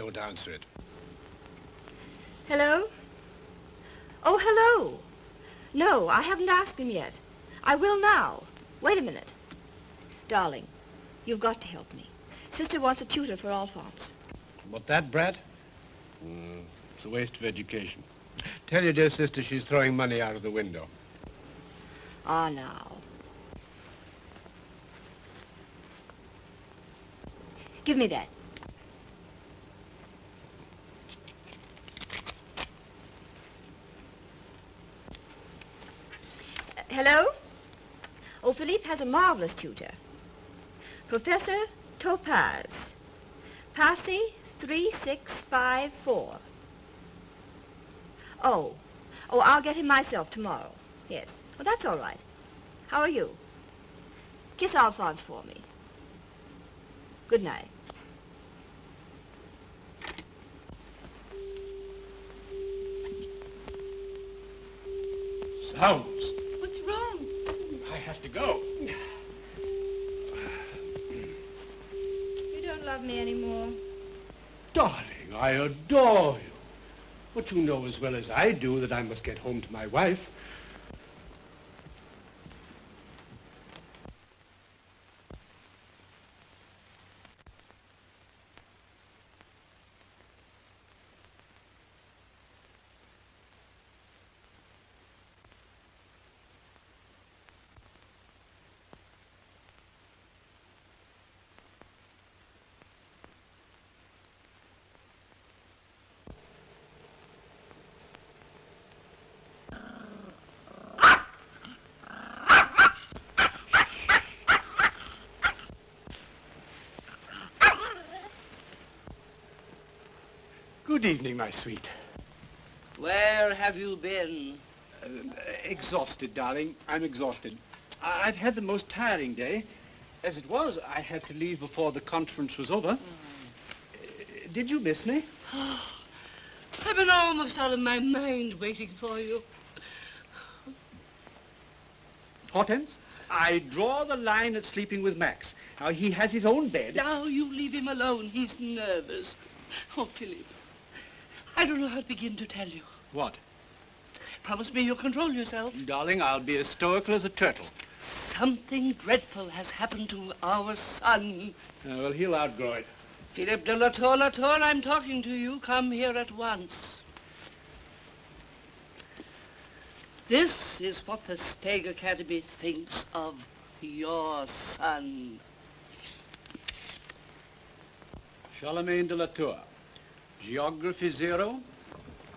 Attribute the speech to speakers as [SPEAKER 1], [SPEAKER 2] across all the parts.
[SPEAKER 1] Don't answer it.
[SPEAKER 2] Hello? Oh, hello. No, I haven't asked him yet. I will now. Wait a minute. Darling, you've got to help me. Sister wants a tutor for Alphonse.
[SPEAKER 1] What, that brat? It's a waste of education. Tell your dear sister she's throwing money out of the window.
[SPEAKER 2] Ah, now. Give me that. Hello? Oh, Philippe has a marvelous tutor. Professor Topaze. Passy 3654. Oh, I'll get him myself tomorrow. Yes. Well, that's all right. How are you? Kiss Alphonse for me. Good night.
[SPEAKER 1] Sounds.
[SPEAKER 2] What's wrong?
[SPEAKER 1] I have to go.
[SPEAKER 2] You don't love me anymore.
[SPEAKER 1] Darling, I adore you. But you know as well as I do that I must get home to my wife. Good evening, my sweet.
[SPEAKER 3] Where have you been?
[SPEAKER 1] Exhausted, darling. I'm exhausted. I've had the most tiring day. As it was, I had to leave before the conference was over. Did you miss me?
[SPEAKER 3] I've been almost out of my mind waiting for you.
[SPEAKER 1] Hortense, I draw the line at sleeping with Max. Now, he has his own bed.
[SPEAKER 3] Now you leave him alone. He's nervous. Oh, Philippe, I don't know how to begin to tell you.
[SPEAKER 1] What?
[SPEAKER 3] Promise me you'll control yourself.
[SPEAKER 1] Darling, I'll be as stoical as a turtle.
[SPEAKER 3] Something dreadful has happened to our son.
[SPEAKER 1] Well, he'll outgrow it.
[SPEAKER 3] Philippe de Latour, I'm talking to you. Come here at once. This is what the Stegg Academy thinks of your son.
[SPEAKER 1] Charlemagne de Latour. Geography 0,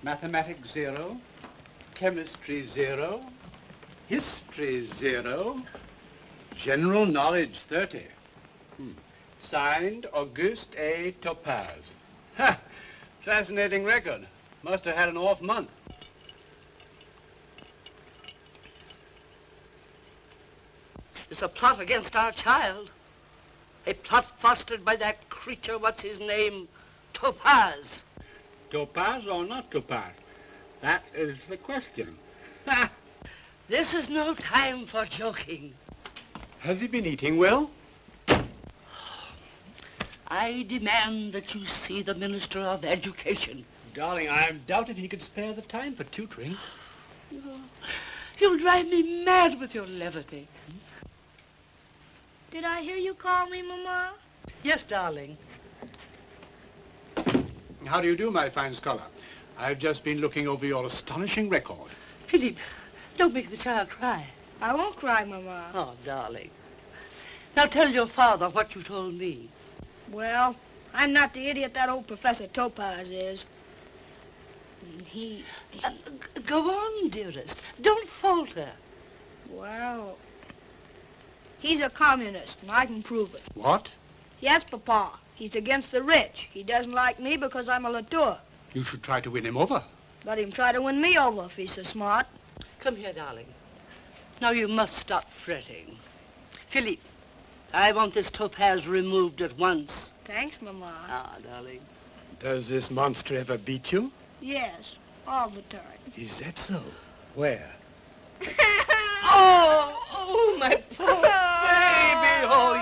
[SPEAKER 1] mathematics 0, chemistry 0, history 0, general knowledge 30. Signed, Auguste A. Topaze. Ha! Fascinating record. Must have had an off month.
[SPEAKER 3] It's a plot against our child. A plot fostered by that creature, what's his name? Topaze.
[SPEAKER 1] Topaze or not Topaze? That is the question. Ha!
[SPEAKER 3] This is no time for joking.
[SPEAKER 1] Has he been eating well?
[SPEAKER 3] I demand that you see the Minister of Education.
[SPEAKER 1] Darling, I doubted he could spare the time for tutoring.
[SPEAKER 3] Oh, you'll drive me mad with your levity.
[SPEAKER 2] Did I hear you call me, Mama?
[SPEAKER 3] Yes, darling.
[SPEAKER 1] How do you do, my fine scholar? I've just been looking over your astonishing record.
[SPEAKER 3] Philippe, don't make the child cry.
[SPEAKER 2] I won't cry, Mama.
[SPEAKER 3] Oh, darling. Now tell your father what you told me.
[SPEAKER 2] Well, I'm not the idiot that old Professor Topaze is. He...
[SPEAKER 3] Go on, dearest. Don't falter.
[SPEAKER 2] Well, he's a communist, and I can prove it.
[SPEAKER 1] What?
[SPEAKER 2] Yes, Papa. He's against the rich. He doesn't like me because I'm a Latour.
[SPEAKER 1] You should try to win him over.
[SPEAKER 2] Let him try to win me over if he's so smart.
[SPEAKER 3] Come here, darling. Now you must stop fretting. Philippe, I want this Topaze removed at once.
[SPEAKER 2] Thanks, Mama.
[SPEAKER 3] Ah, darling.
[SPEAKER 1] Does this monster ever beat you?
[SPEAKER 2] Yes, all the time.
[SPEAKER 1] Is that so? Where?
[SPEAKER 3] Oh, my poor baby. Oh,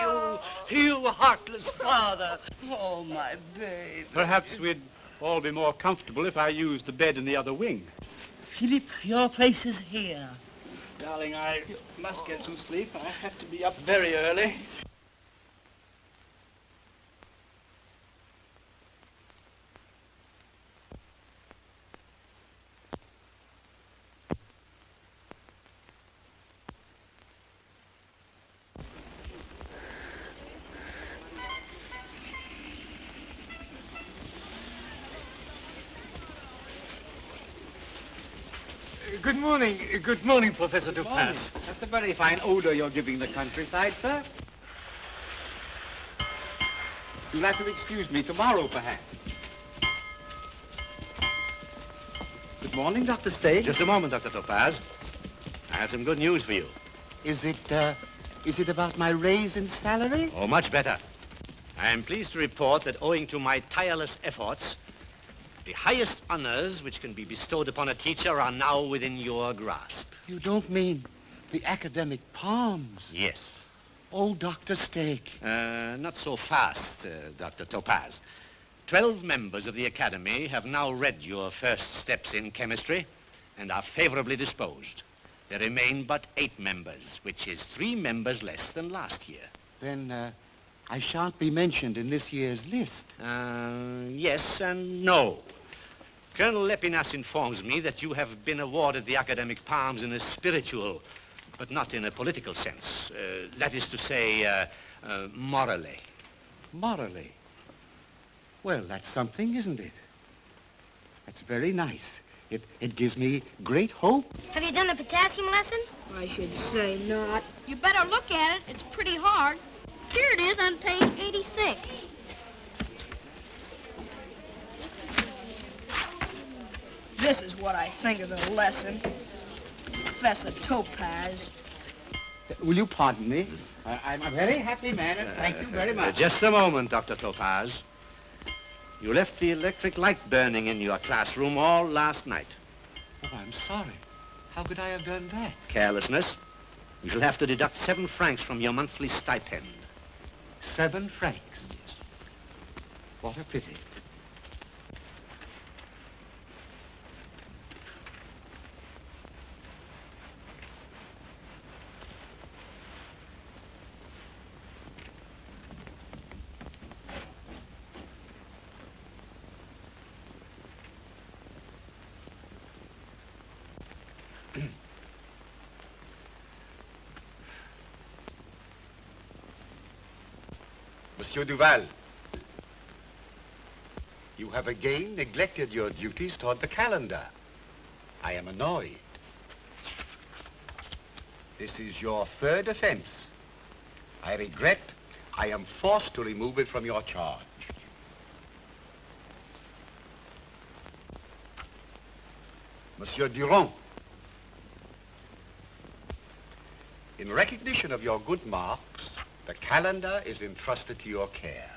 [SPEAKER 3] you You heartless father. Oh, my babe.
[SPEAKER 1] Perhaps we'd all be more comfortable if I used the bed in the other wing.
[SPEAKER 3] Philip, your place is here.
[SPEAKER 1] Darling, I must get some sleep. I have to be up very early.
[SPEAKER 4] Good morning, Professor Topaze.
[SPEAKER 1] That's a very fine odor you're giving the countryside, sir. You'll have to excuse me tomorrow, perhaps. Good morning, Dr. Stegg.
[SPEAKER 4] Just a moment, Dr. Topaze. I have some good news for you.
[SPEAKER 1] Is it about my raise in salary?
[SPEAKER 4] Oh, much better. I am pleased to report that owing to my tireless efforts, the highest honors which can be bestowed upon a teacher are now within your grasp.
[SPEAKER 5] You don't mean the academic palms?
[SPEAKER 4] Yes.
[SPEAKER 5] Oh, Dr. Stegg.
[SPEAKER 4] Not so fast, Dr. Topaze. 12 members of the Academy have now read your first steps in chemistry and are favorably disposed. There remain but 8 members, which is 3 members less than last year.
[SPEAKER 5] Then, I shan't be mentioned in this year's list.
[SPEAKER 4] Yes and no. Colonel Lepinas informs me that you have been awarded the academic palms in a spiritual, but not in a political sense. That is to say, morally.
[SPEAKER 5] Morally? Well, that's something, isn't it? That's very nice. It gives me great hope.
[SPEAKER 6] Have you done the potassium lesson?
[SPEAKER 2] I should say not.
[SPEAKER 6] You better look at it. It's pretty hard. Here it is on page 86.
[SPEAKER 2] This is what I think of the lesson. Professor Topaze.
[SPEAKER 1] Will you pardon me? I'm a very happy man, and thank you very much.
[SPEAKER 4] Just a moment, Dr. Topaze. You left the electric light burning in your classroom all last night.
[SPEAKER 5] Oh, I'm sorry. How could I have done that?
[SPEAKER 4] Carelessness. You shall have to deduct 7 francs from your monthly stipend.
[SPEAKER 5] 7 francs. What a pity.
[SPEAKER 7] Monsieur Duval, you have again neglected your duties toward the calendar. I am annoyed. This is your 3rd offense. I regret I am forced to remove it from your charge. Monsieur Durand, in recognition of your good marks, the calendar is entrusted to your care.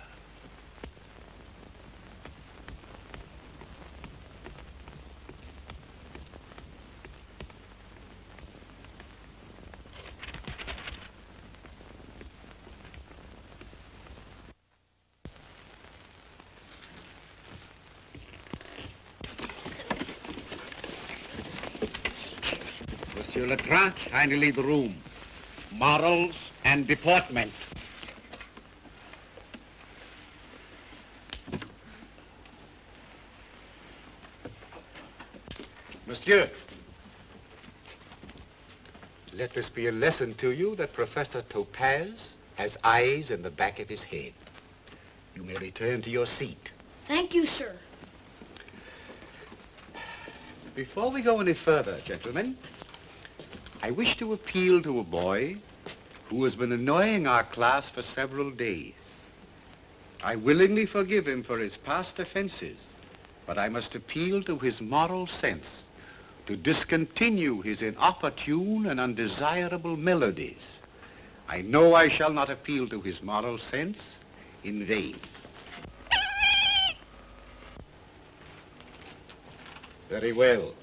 [SPEAKER 5] Monsieur Letrange, kindly leave the room. Morals and deportment.
[SPEAKER 7] Monsieur, let this be a lesson to you that Professor Topaze has eyes in the back of his head. You may return to your seat.
[SPEAKER 6] Thank you, sir.
[SPEAKER 7] Before we go any further, gentlemen, I wish to appeal to a boy who has been annoying our class for several days. I willingly forgive him for his past offenses, but I must appeal to his moral sense to discontinue his inopportune and undesirable melodies. I know I shall not appeal to his moral sense in vain. Very well.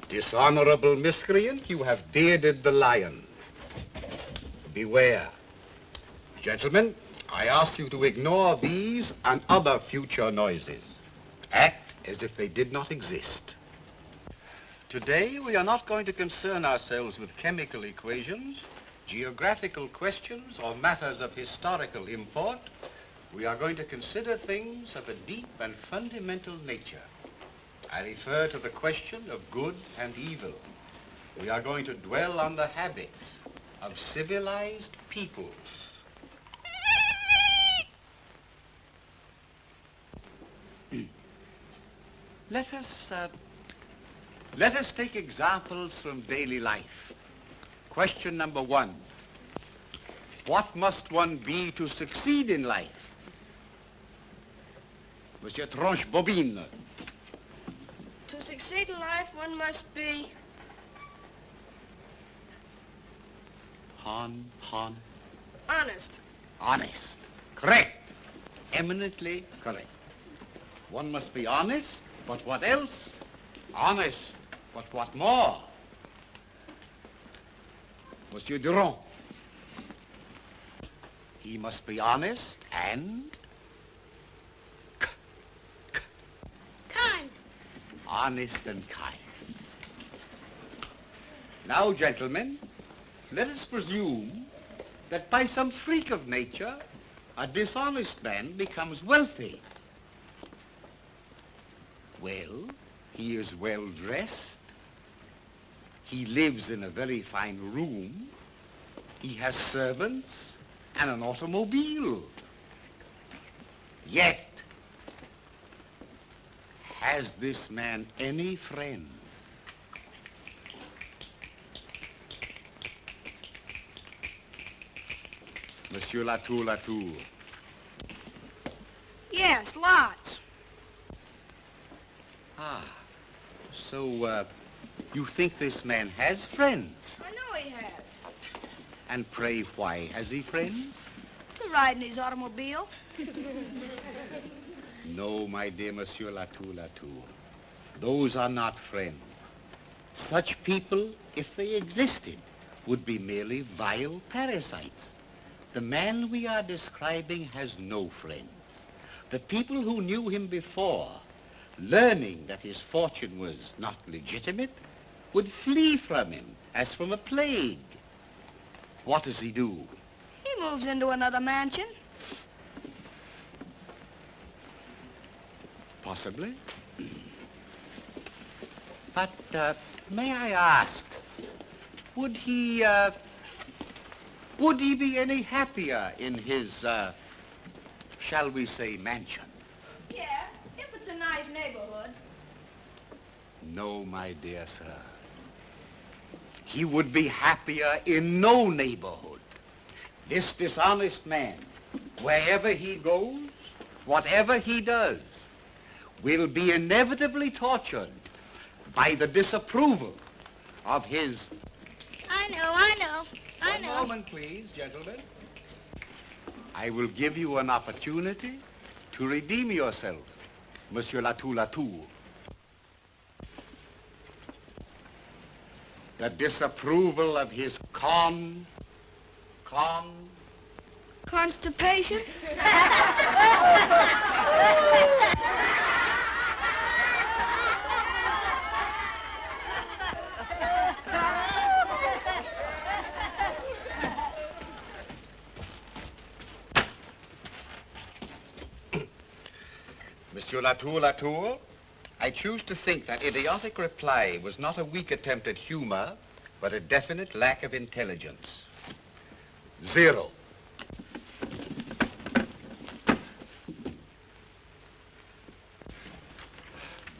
[SPEAKER 7] Dishonorable miscreant, you have bearded the lion. Beware. Gentlemen, I ask you to ignore these and other future noises. Act as if they did not exist. Today, we are not going to concern ourselves with chemical equations, geographical questions, or matters of historical import. We are going to consider things of a deep and fundamental nature. I refer to the question of good and evil. We are going to dwell on the habits of civilized peoples. Let us take examples from daily life. Question number 1. What must one be to succeed in life? Monsieur Tranche-Bobine.
[SPEAKER 6] To succeed in life, one must be... honest.
[SPEAKER 7] Honest. Correct. Eminently correct. One must be honest, but what else? Honest, but what more? Monsieur Durand. He must be honest and...
[SPEAKER 6] Kind.
[SPEAKER 7] honest and kind. Now, gentlemen, let us presume that by some freak of nature, a dishonest man becomes wealthy. Well, he is well dressed. He lives in a very fine room. He has servants and an automobile. Yet, has this man any friends? Monsieur Latour.
[SPEAKER 6] Yes, lots.
[SPEAKER 7] Ah, so, you think this man has friends?
[SPEAKER 6] I know he has.
[SPEAKER 7] And pray, why has he friends?
[SPEAKER 6] To ride in his automobile.
[SPEAKER 7] No, my dear Monsieur Latour. Those are not friends. Such people, if they existed, would be merely vile parasites. The man we are describing has no friends. The people who knew him before, learning that his fortune was not legitimate, would flee from him as from a plague. What does he do?
[SPEAKER 6] He moves into another mansion.
[SPEAKER 7] Possibly. But, may I ask, would he be any happier in his, shall we say, mansion?
[SPEAKER 6] Yeah, if it's a nice neighborhood.
[SPEAKER 7] No, my dear sir. He would be happier in no neighborhood. This dishonest man, wherever he goes, whatever he does, will be inevitably tortured by the disapproval of his...
[SPEAKER 6] I know.
[SPEAKER 7] One moment, please, gentlemen. I will give you an opportunity to redeem yourself, Monsieur Latour. The disapproval of his
[SPEAKER 6] Constipation?
[SPEAKER 7] Monsieur Latour, I choose to think that idiotic reply was not a weak attempt at humor, but a definite lack of intelligence. 0.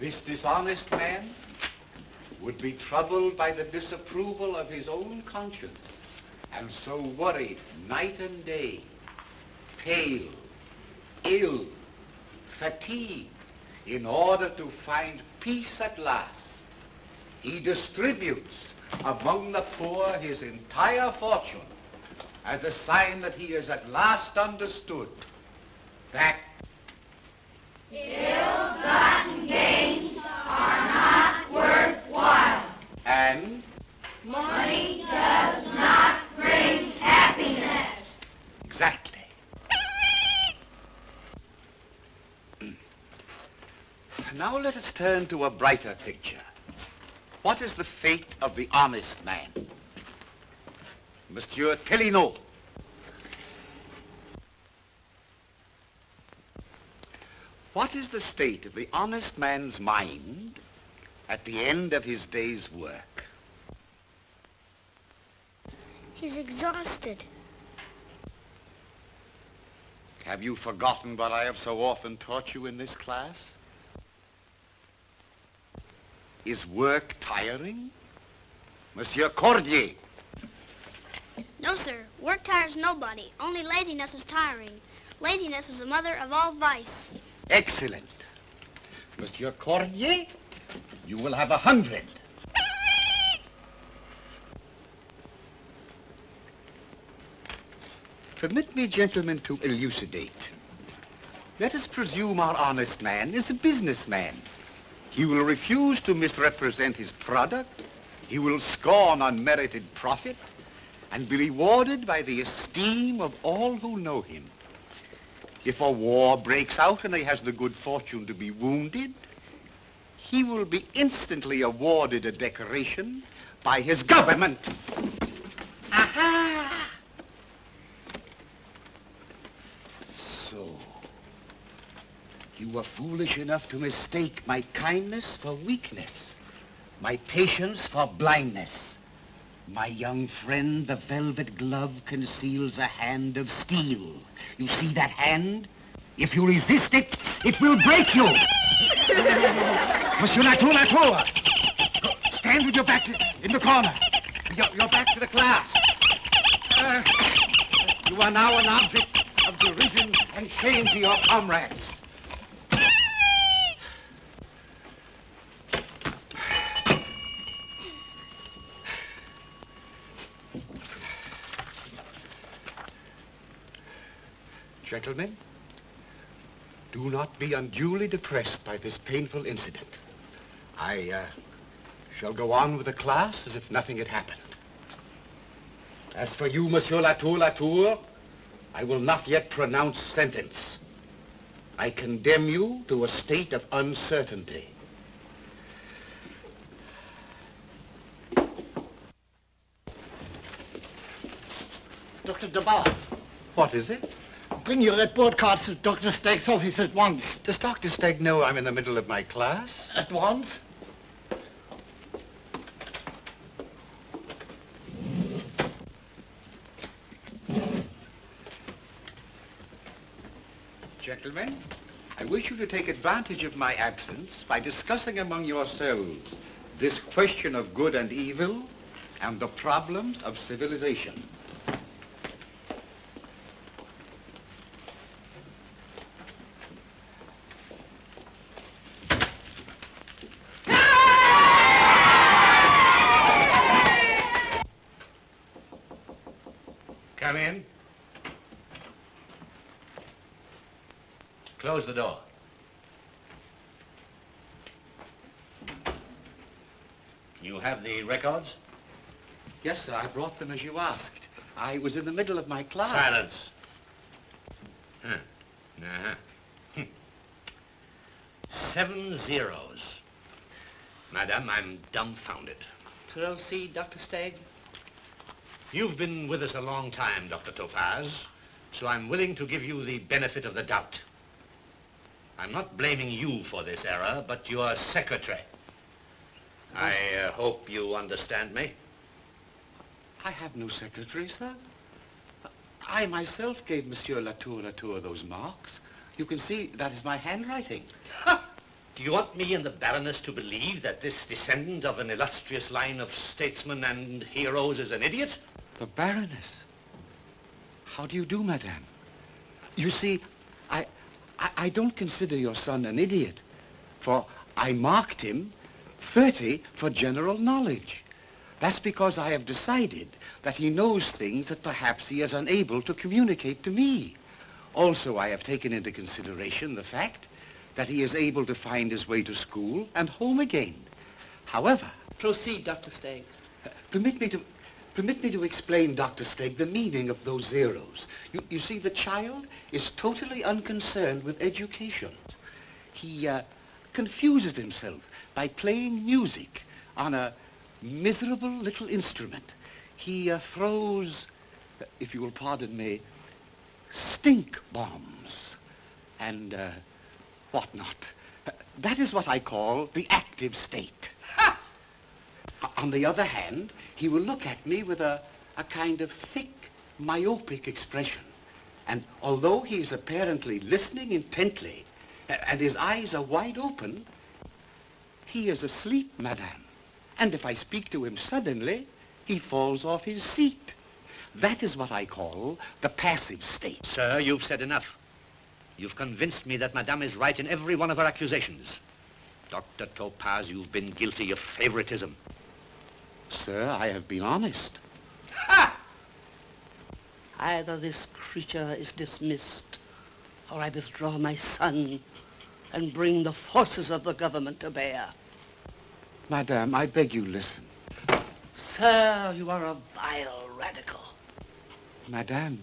[SPEAKER 7] This dishonest man would be troubled by the disapproval of his own conscience, and so worried night and day, pale, ill, fatigued, in order to find peace at last. He distributes among the poor his entire fortune as a sign that he has at last understood that
[SPEAKER 8] ill-gotten gains are not worthwhile.
[SPEAKER 7] And
[SPEAKER 8] money does not bring happiness.
[SPEAKER 7] Exactly. Now let us turn to a brighter picture. What is the fate of the honest man? Monsieur Tellino. What is the state of the honest man's mind at the end of his day's work?
[SPEAKER 9] He's exhausted.
[SPEAKER 7] Have you forgotten what I have so often taught you in this class? Is work tiring? Monsieur Cordier.
[SPEAKER 9] No, sir. Work tires nobody. Only laziness is tiring. Laziness is the mother of all vice.
[SPEAKER 7] Excellent. Monsieur Cordier, you will have 100. Permit me, gentlemen, to elucidate. Let us presume our honest man is a businessman. He will refuse to misrepresent his product. He will scorn unmerited profit and be rewarded by the esteem of all who know him. If a war breaks out and he has the good fortune to be wounded, he will be instantly awarded a decoration by his government. Aha! So, you were foolish enough to mistake my kindness for weakness, my patience for blindness. My young friend, the velvet glove conceals a hand of steel. You see that hand? If you resist it, it will break you. Monsieur Latour, stand with your back in the corner. Your back to the class. You are now an object of derision and shame to your comrades. Gentlemen, do not be unduly depressed by this painful incident. I shall go on with the class as if nothing had happened. As for you, Monsieur Latour, I will not yet pronounce sentence. I condemn you to a state of uncertainty.
[SPEAKER 10] Dr. DeBath.
[SPEAKER 7] What is it?
[SPEAKER 10] Bring your report cards to Dr. Stegg's office at once.
[SPEAKER 7] Does Dr. Stegg know I'm in the middle of my class?
[SPEAKER 10] At once?
[SPEAKER 7] Gentlemen, I wish you to take advantage of my absence by discussing among yourselves this question of good and evil and the problems of civilization.
[SPEAKER 4] Come in. Close the door. You have the records?
[SPEAKER 7] Yes, sir, I brought them as you asked. I was in the middle of my class.
[SPEAKER 4] Silence. Uh-huh. 7 zeros. Madam, I'm dumbfounded.
[SPEAKER 3] Proceed, Dr. Stegg.
[SPEAKER 4] You've been with us a long time, Dr. Topaze, so I'm willing to give you the benefit of the doubt. I'm not blaming you for this error, but your secretary. I hope you understand me.
[SPEAKER 7] I have no secretary, sir. I myself gave Monsieur Latour those marks. You can see that is my handwriting.
[SPEAKER 4] Ha! Do you want me and the Baroness to believe that this descendant of an illustrious line of statesmen and heroes is an idiot?
[SPEAKER 7] The Baroness? How do you do, madame? You see, I don't consider your son an idiot, for I marked him 30 for general knowledge. That's because I have decided that he knows things that perhaps he is unable to communicate to me. Also, I have taken into consideration the fact that he is able to find his way to school and home again. However...
[SPEAKER 3] Proceed, Dr. Stegg.
[SPEAKER 7] Permit me to explain, Dr. Stegg, the meaning of those zeros. You see, the child is totally unconcerned with education. He
[SPEAKER 5] confuses himself by playing music on a miserable little instrument. He throws, if you will pardon me, stink bombs and whatnot. That is what I call the active state. Ha! On the other hand, he will look at me with a kind of thick, myopic expression. And although he is apparently listening intently, and his eyes are wide open, he is asleep, madame. And if I speak to him suddenly, he falls off his seat. That is what I call the passive state.
[SPEAKER 4] Sir, you've said enough. You've convinced me that Madame is right in every one of her accusations. Dr. Topaze, you've been guilty of favoritism.
[SPEAKER 5] Sir, I have been honest.
[SPEAKER 3] Ha! Either this creature is dismissed, or I withdraw my son and bring the forces of the government to bear.
[SPEAKER 5] Madame, I beg you listen.
[SPEAKER 3] Sir, you are a vile radical.
[SPEAKER 5] Madame,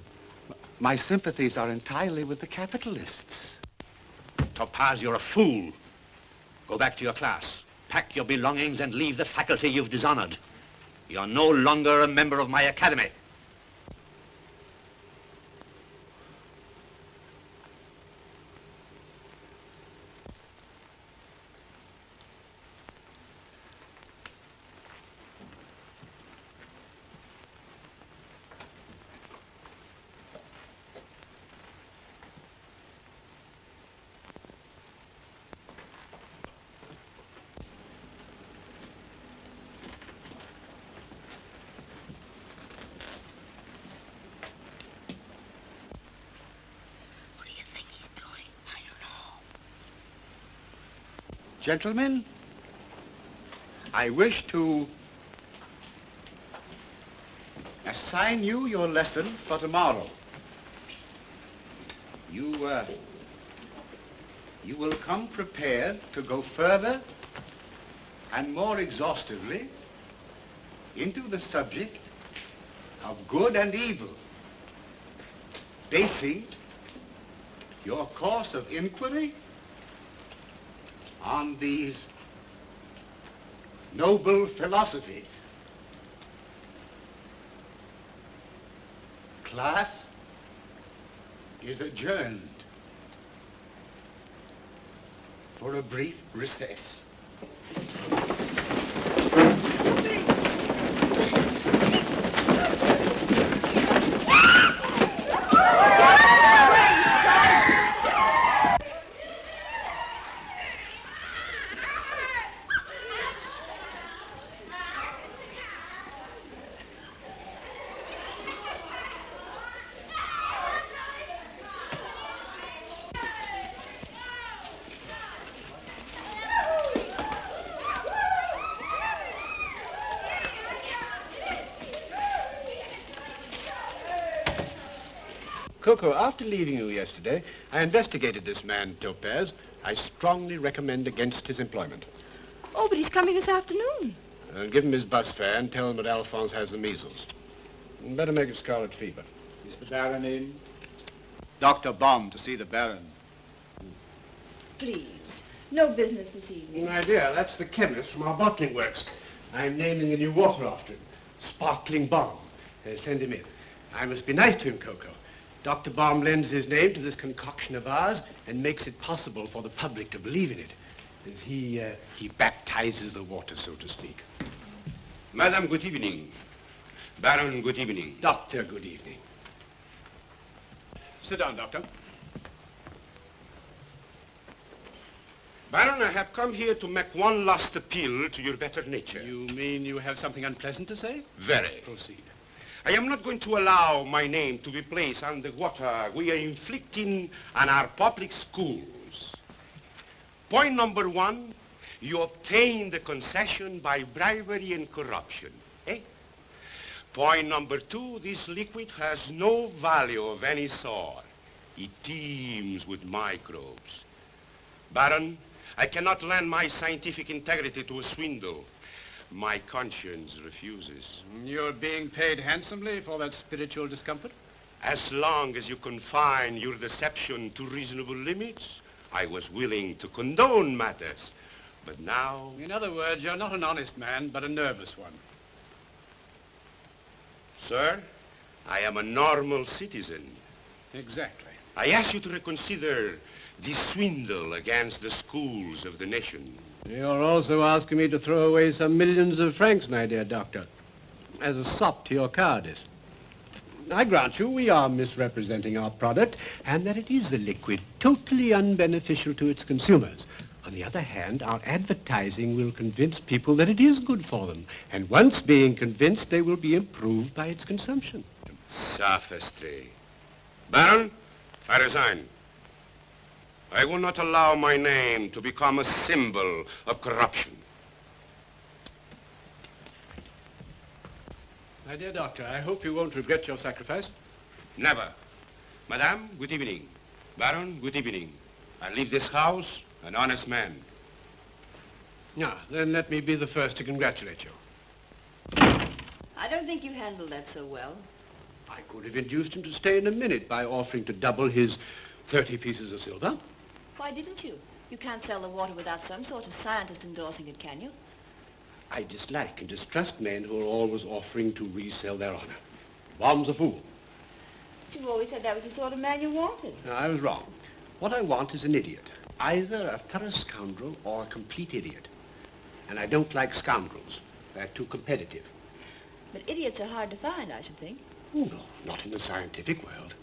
[SPEAKER 5] my sympathies are entirely with the capitalists.
[SPEAKER 4] Topaze, you're a fool. Go back to your class. Pack your belongings and leave the faculty you've dishonored. You're no longer a member of my academy.
[SPEAKER 5] Gentlemen, I wish to assign you your lesson for tomorrow. You will come prepared to go further and more exhaustively into the subject of good and evil, basing your course of inquiry on these noble philosophies. Class is adjourned for a brief recess.
[SPEAKER 11] Coco, after leaving you yesterday, I investigated this man, Topaze. I strongly recommend against his employment.
[SPEAKER 2] Oh, but he's coming this afternoon.
[SPEAKER 11] Give him his bus fare and tell him that Alphonse has the measles. Better make it scarlet fever.
[SPEAKER 1] Is the Baron in? Dr. Baum to see the Baron.
[SPEAKER 2] Please. No business this evening.
[SPEAKER 11] My dear, that's the chemist from our bottling works. I'm naming a new water after him. Sparkling Baum. Send him in. I must be nice to him, Coco. Dr. Baum lends his name to this concoction of ours and makes it possible for the public to believe in it. He baptizes the water, so to speak.
[SPEAKER 12] Madam, good evening. Baron, good evening.
[SPEAKER 11] Doctor, good evening.
[SPEAKER 1] Sit down, Doctor.
[SPEAKER 12] Baron, I have come here to make one last appeal to your better nature.
[SPEAKER 11] You mean you have something unpleasant to say?
[SPEAKER 12] Very.
[SPEAKER 11] Proceed.
[SPEAKER 12] I am not going to allow my name to be placed on the water we are inflicting on our public schools. Point number one, you obtain the concession by bribery and corruption. Eh? Point number two, this liquid has no value of any sort. It teems with microbes. Baron, I cannot lend my scientific integrity to a swindle. My conscience refuses.
[SPEAKER 11] You're being paid handsomely for that spiritual discomfort?
[SPEAKER 12] As long as you confine your deception to reasonable limits, I was willing to condone matters. But now...
[SPEAKER 11] In other words, you're not an honest man, but a nervous one.
[SPEAKER 12] Sir, I am a normal citizen.
[SPEAKER 11] Exactly.
[SPEAKER 12] I ask you to reconsider this swindle against the schools of the nation.
[SPEAKER 11] You're also asking me to throw away some millions of francs, my dear doctor, as a sop to your cowardice. I grant you we are misrepresenting our product, and that it is a liquid totally unbeneficial to its consumers. On the other hand, our advertising will convince people that it is good for them, and once being convinced, they will be improved by its consumption.
[SPEAKER 12] Sophistry. Baron, I resign. I will not allow my name to become a symbol of corruption.
[SPEAKER 11] My dear doctor, I hope you won't regret your sacrifice.
[SPEAKER 12] Never. Madame, good evening. Baron, good evening. I leave this house an honest man.
[SPEAKER 11] Ah, then let me be the first to congratulate you.
[SPEAKER 2] I don't think you handled that so well.
[SPEAKER 11] I could have induced him to stay in a minute by offering to double his 30 pieces of silver.
[SPEAKER 2] Why didn't you? You can't sell the water without some sort of scientist endorsing it, can you?
[SPEAKER 11] I dislike and distrust men who are always offering to resell their honor. Bomb's a fool.
[SPEAKER 2] You've always said that was the sort of man you wanted.
[SPEAKER 11] No, I was wrong. What I want is an idiot. Either a thorough scoundrel or a complete idiot. And I don't like scoundrels. They're too competitive.
[SPEAKER 2] But idiots are hard to find, I should think.
[SPEAKER 11] Oh, no, not in the scientific world.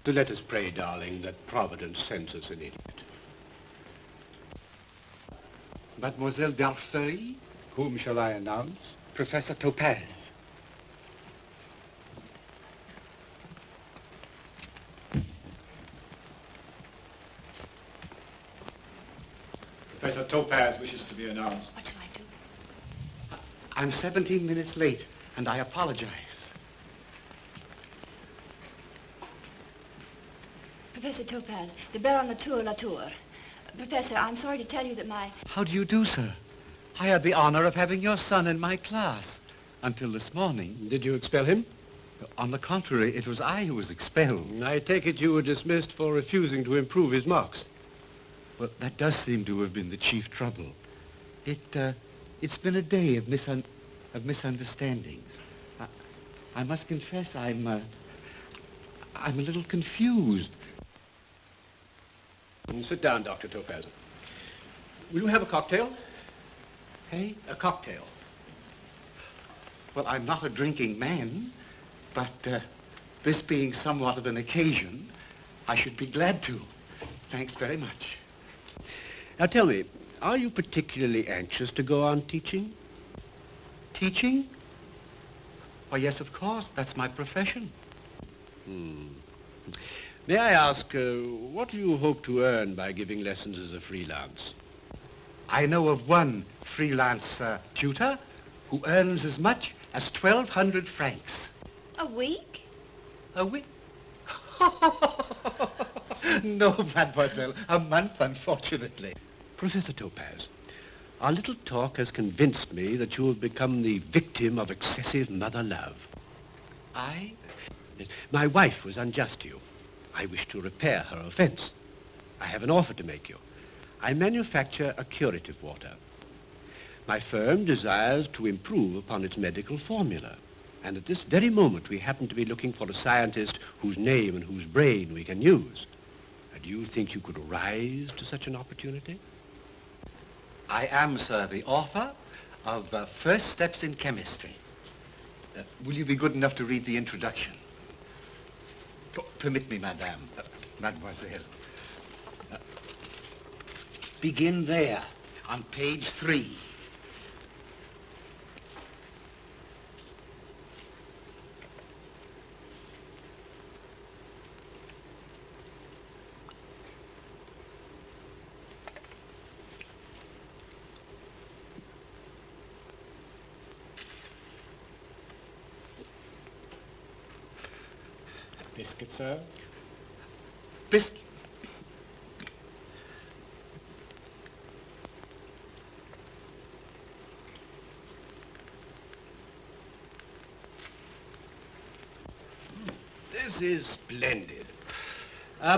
[SPEAKER 11] So let us pray, darling, that Providence sends us an idiot.
[SPEAKER 7] Mademoiselle Darfeuille, whom shall I announce? Professor Topaze.
[SPEAKER 1] Professor Topaze wishes to be announced.
[SPEAKER 2] What shall I do?
[SPEAKER 7] I'm 17 minutes late, and I apologize.
[SPEAKER 2] Professor Topaze, the Baron Latour. Professor, I'm sorry to tell you that my...
[SPEAKER 7] How do you do, sir? I had the honor of having your son in my class until this morning.
[SPEAKER 11] Did you expel him?
[SPEAKER 7] On the contrary, it was I who was expelled.
[SPEAKER 11] I take it you were dismissed for refusing to improve his marks.
[SPEAKER 7] Well, that does seem to have been the chief trouble. It's been a day of misunderstandings. I must confess I'm a little confused.
[SPEAKER 11] Sit down, Dr. Topaze. Will you have a cocktail?
[SPEAKER 7] Hey?
[SPEAKER 11] A cocktail.
[SPEAKER 7] Well, I'm not a drinking man, but this being somewhat of an occasion, I should be glad to. Thanks very much.
[SPEAKER 11] Now tell me, are you particularly anxious to go on teaching?
[SPEAKER 7] Teaching? Why, yes, of course. That's my profession.
[SPEAKER 11] May I ask, what do you hope to earn by giving lessons as a freelance?
[SPEAKER 7] I know of one freelance tutor who earns as much as 1,200 francs.
[SPEAKER 2] A week?
[SPEAKER 7] A week? No, mademoiselle, a month, unfortunately.
[SPEAKER 11] Professor Topaze, our little talk has convinced me that you have become the victim of excessive mother love.
[SPEAKER 7] I?
[SPEAKER 11] Yes, my wife was unjust to you. I wish to repair her offense. I have an offer to make you. I manufacture a curative water. My firm desires to improve upon its medical formula. And at this very moment, we happen to be looking for a scientist whose name and whose brain we can use. Do you think you could rise to such an opportunity?
[SPEAKER 7] I am, sir, the author of First Steps in Chemistry. Will you be good enough to read the introduction? Permit me, madame, mademoiselle. Begin there, on page 3.
[SPEAKER 11] Biscuit, sir?
[SPEAKER 7] Biscuit?
[SPEAKER 11] This is splendid.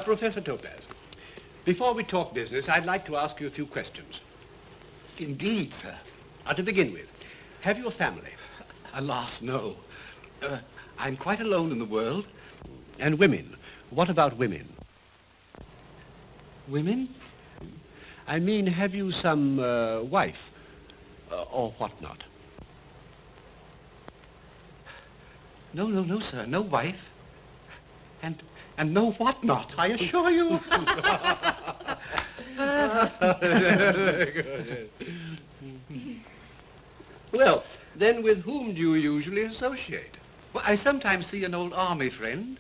[SPEAKER 11] Professor Topaze, Before we talk business, I'd like to ask you a few questions.
[SPEAKER 7] Indeed, sir.
[SPEAKER 11] To begin with, have you a family?
[SPEAKER 7] Alas, no. I'm quite alone in the world.
[SPEAKER 11] And women? What about women?
[SPEAKER 7] Women?
[SPEAKER 11] I mean, have you some wife or whatnot?
[SPEAKER 7] No, sir. No wife. And no whatnot, I assure you.
[SPEAKER 11] Well, then with whom do you usually associate?
[SPEAKER 7] Well, I sometimes see an old army friend.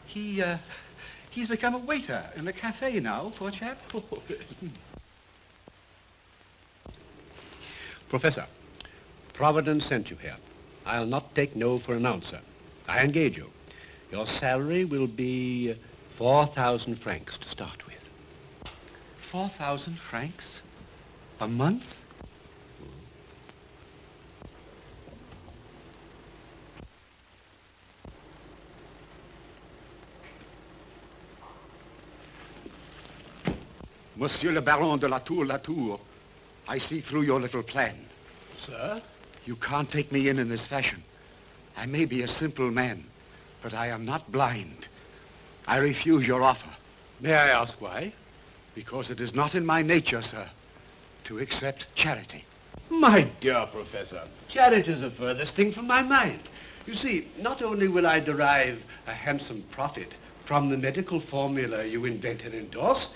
[SPEAKER 7] He's become a waiter in a cafe now, poor chap.
[SPEAKER 11] Professor, Providence sent you here. I'll not take no for an answer. I engage you. Your salary will be 4,000 francs to start with.
[SPEAKER 7] 4,000 francs? A month? Monsieur le Baron de Latour, I see through your little plan.
[SPEAKER 11] Sir?
[SPEAKER 7] You can't take me in this fashion. I may be a simple man, but I am not blind. I refuse your offer.
[SPEAKER 11] May I ask why?
[SPEAKER 7] Because it is not in my nature, sir, to accept charity.
[SPEAKER 11] My dear Professor, charity is the furthest thing from my mind. You see, not only will I derive a handsome profit from the medical formula you invent and endorse,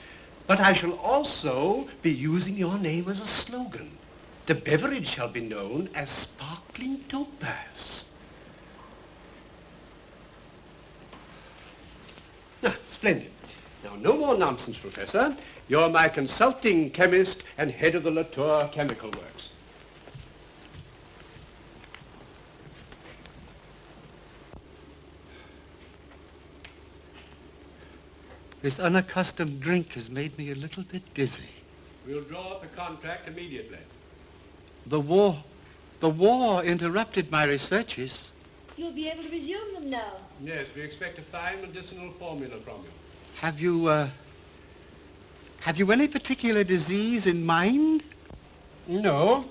[SPEAKER 11] but I shall also be using your name as a slogan. The beverage shall be known as Sparkling Topaze. Ah, splendid. Now, no more nonsense, Professor. You're my consulting chemist and head of the Latour Chemical Works.
[SPEAKER 7] This unaccustomed drink has made me a little bit dizzy.
[SPEAKER 11] We'll draw up the contract immediately.
[SPEAKER 7] The war interrupted my researches.
[SPEAKER 2] You'll be able to resume them now.
[SPEAKER 11] Yes, we expect a fine medicinal formula from you.
[SPEAKER 7] Have you any particular disease in mind?
[SPEAKER 11] No,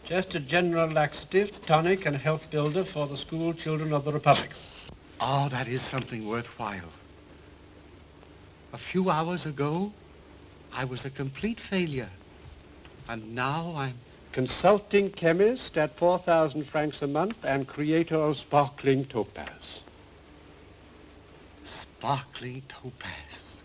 [SPEAKER 11] just a general laxative, tonic, and health builder for the school children of the Republic.
[SPEAKER 7] Oh, that is something worthwhile. A few hours ago, I was a complete failure. And now I'm...
[SPEAKER 11] Consulting chemist at 4,000 francs a month and creator of Sparkling Topaze.
[SPEAKER 7] Sparkling Topaze.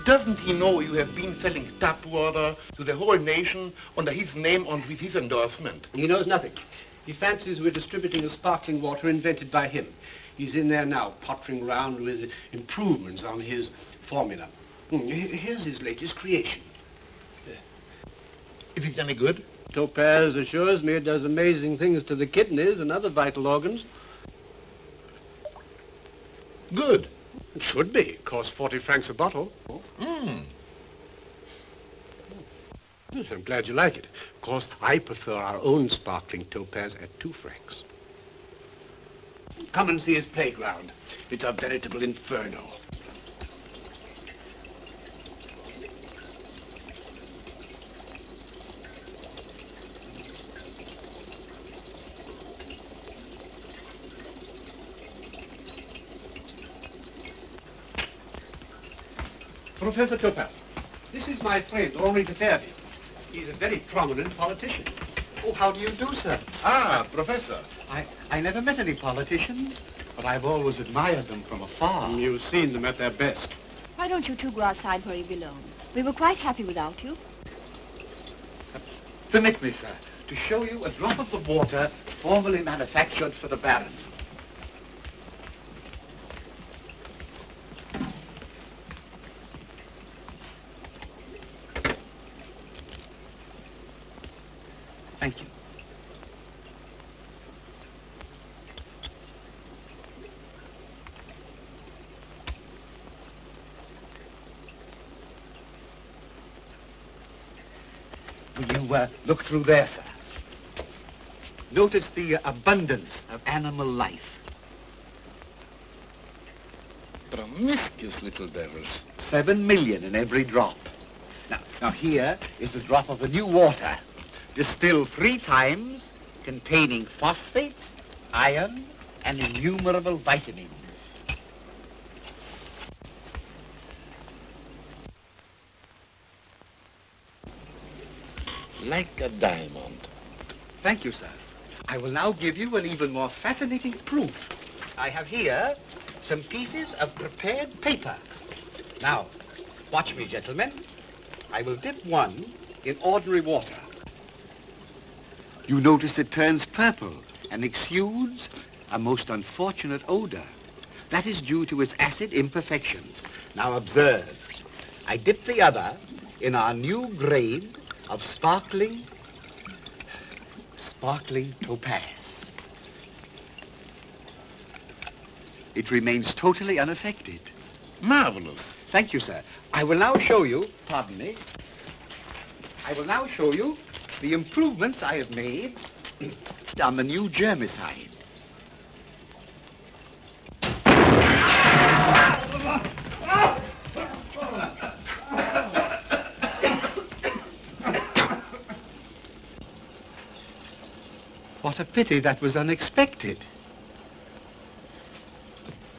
[SPEAKER 13] Doesn't he know you have been selling tap water to the whole nation under his name and with his endorsement?
[SPEAKER 11] He knows nothing. He fancies we're distributing the sparkling water invented by him. He's in there now, pottering around with improvements on his formula. Here's his latest creation.
[SPEAKER 13] Is it any good?
[SPEAKER 11] Topaze assures me it does amazing things to the kidneys and other vital organs.
[SPEAKER 13] Good.
[SPEAKER 11] It should be. It costs 40 francs a bottle. Yes, I'm glad you like it. Of course, I prefer our own sparkling Topaze at 2 francs. Come and see his playground. It's a veritable inferno. Professor Topaze, this is my friend, Henri de Fairview. He's a very prominent politician.
[SPEAKER 7] Oh, how do you do, sir?
[SPEAKER 13] Ah, Professor.
[SPEAKER 7] I never met any politicians, but I've always admired them from afar.
[SPEAKER 11] You've seen them at their best.
[SPEAKER 2] Why don't you two go outside where you belong? We were quite happy without you.
[SPEAKER 7] Permit me, sir, to show you a drop of the water formerly manufactured for the Baron. Thank you.
[SPEAKER 5] Will you look through there, sir? Notice the abundance of animal life.
[SPEAKER 13] Promiscuous little devils.
[SPEAKER 5] 7 million in every drop. Now here is the drop of the new water, distilled 3 times, containing phosphates, iron, and innumerable vitamins.
[SPEAKER 13] Like a diamond.
[SPEAKER 5] Thank you, sir. I will now give you an even more fascinating proof. I have here some pieces of prepared paper. Now, watch me, gentlemen. I will dip one in ordinary water. You notice it turns purple and exudes a most unfortunate odor. That is due to its acid imperfections. Now observe. I dip the other in our new grade of sparkling topaz. It remains totally unaffected.
[SPEAKER 13] Marvelous.
[SPEAKER 5] Thank you, sir. I will now show you, pardon me, I will now show you the improvements I have made on the new germicide. What a pity that was unexpected.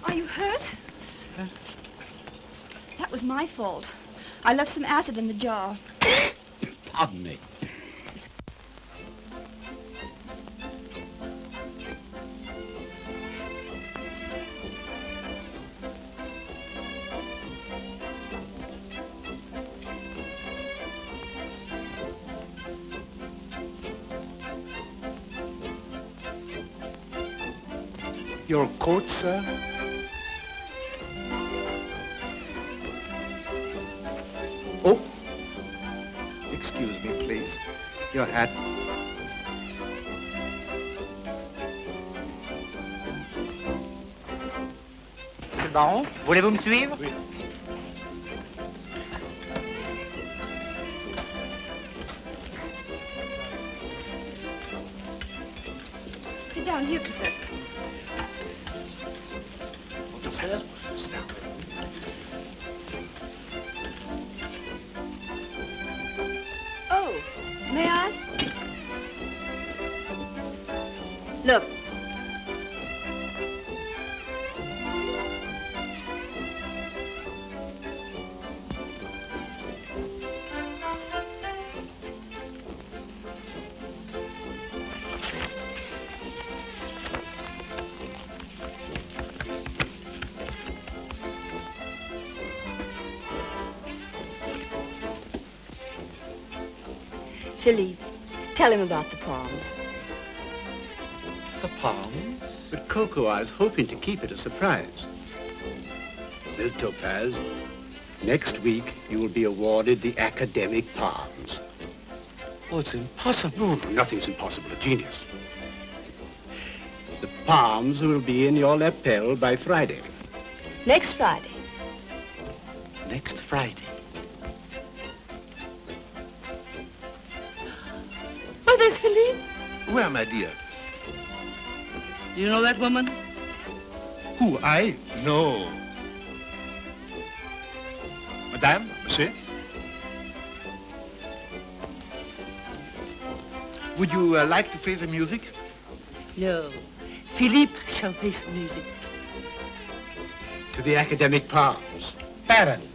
[SPEAKER 2] Are you hurt? That was my fault. I left some acid in the jar.
[SPEAKER 5] Pardon me. Your coat, sir? Oh, excuse me, please. Your hat.
[SPEAKER 14] Monsieur le baron, voulez-vous me suivre?
[SPEAKER 5] Oui.
[SPEAKER 2] Sit down here, Professor. Oh, may I? Look. Philippe, tell him about the palms.
[SPEAKER 1] The palms? But Coco, I was hoping to keep it a surprise. Miss Topaze, next week you will be awarded the academic palms.
[SPEAKER 5] Oh, it's impossible.
[SPEAKER 1] No, nothing's impossible. A genius. The palms will be in your lapel by Friday.
[SPEAKER 2] Next Friday.
[SPEAKER 5] Next Friday.
[SPEAKER 3] Oh, there's Philippe.
[SPEAKER 13] Where, my dear?
[SPEAKER 3] Do you know that woman?
[SPEAKER 13] Who, I? No. Madame, monsieur? Would you like to play the music?
[SPEAKER 3] No. Philippe shall play some music.
[SPEAKER 1] To the academic palms.
[SPEAKER 5] Baron.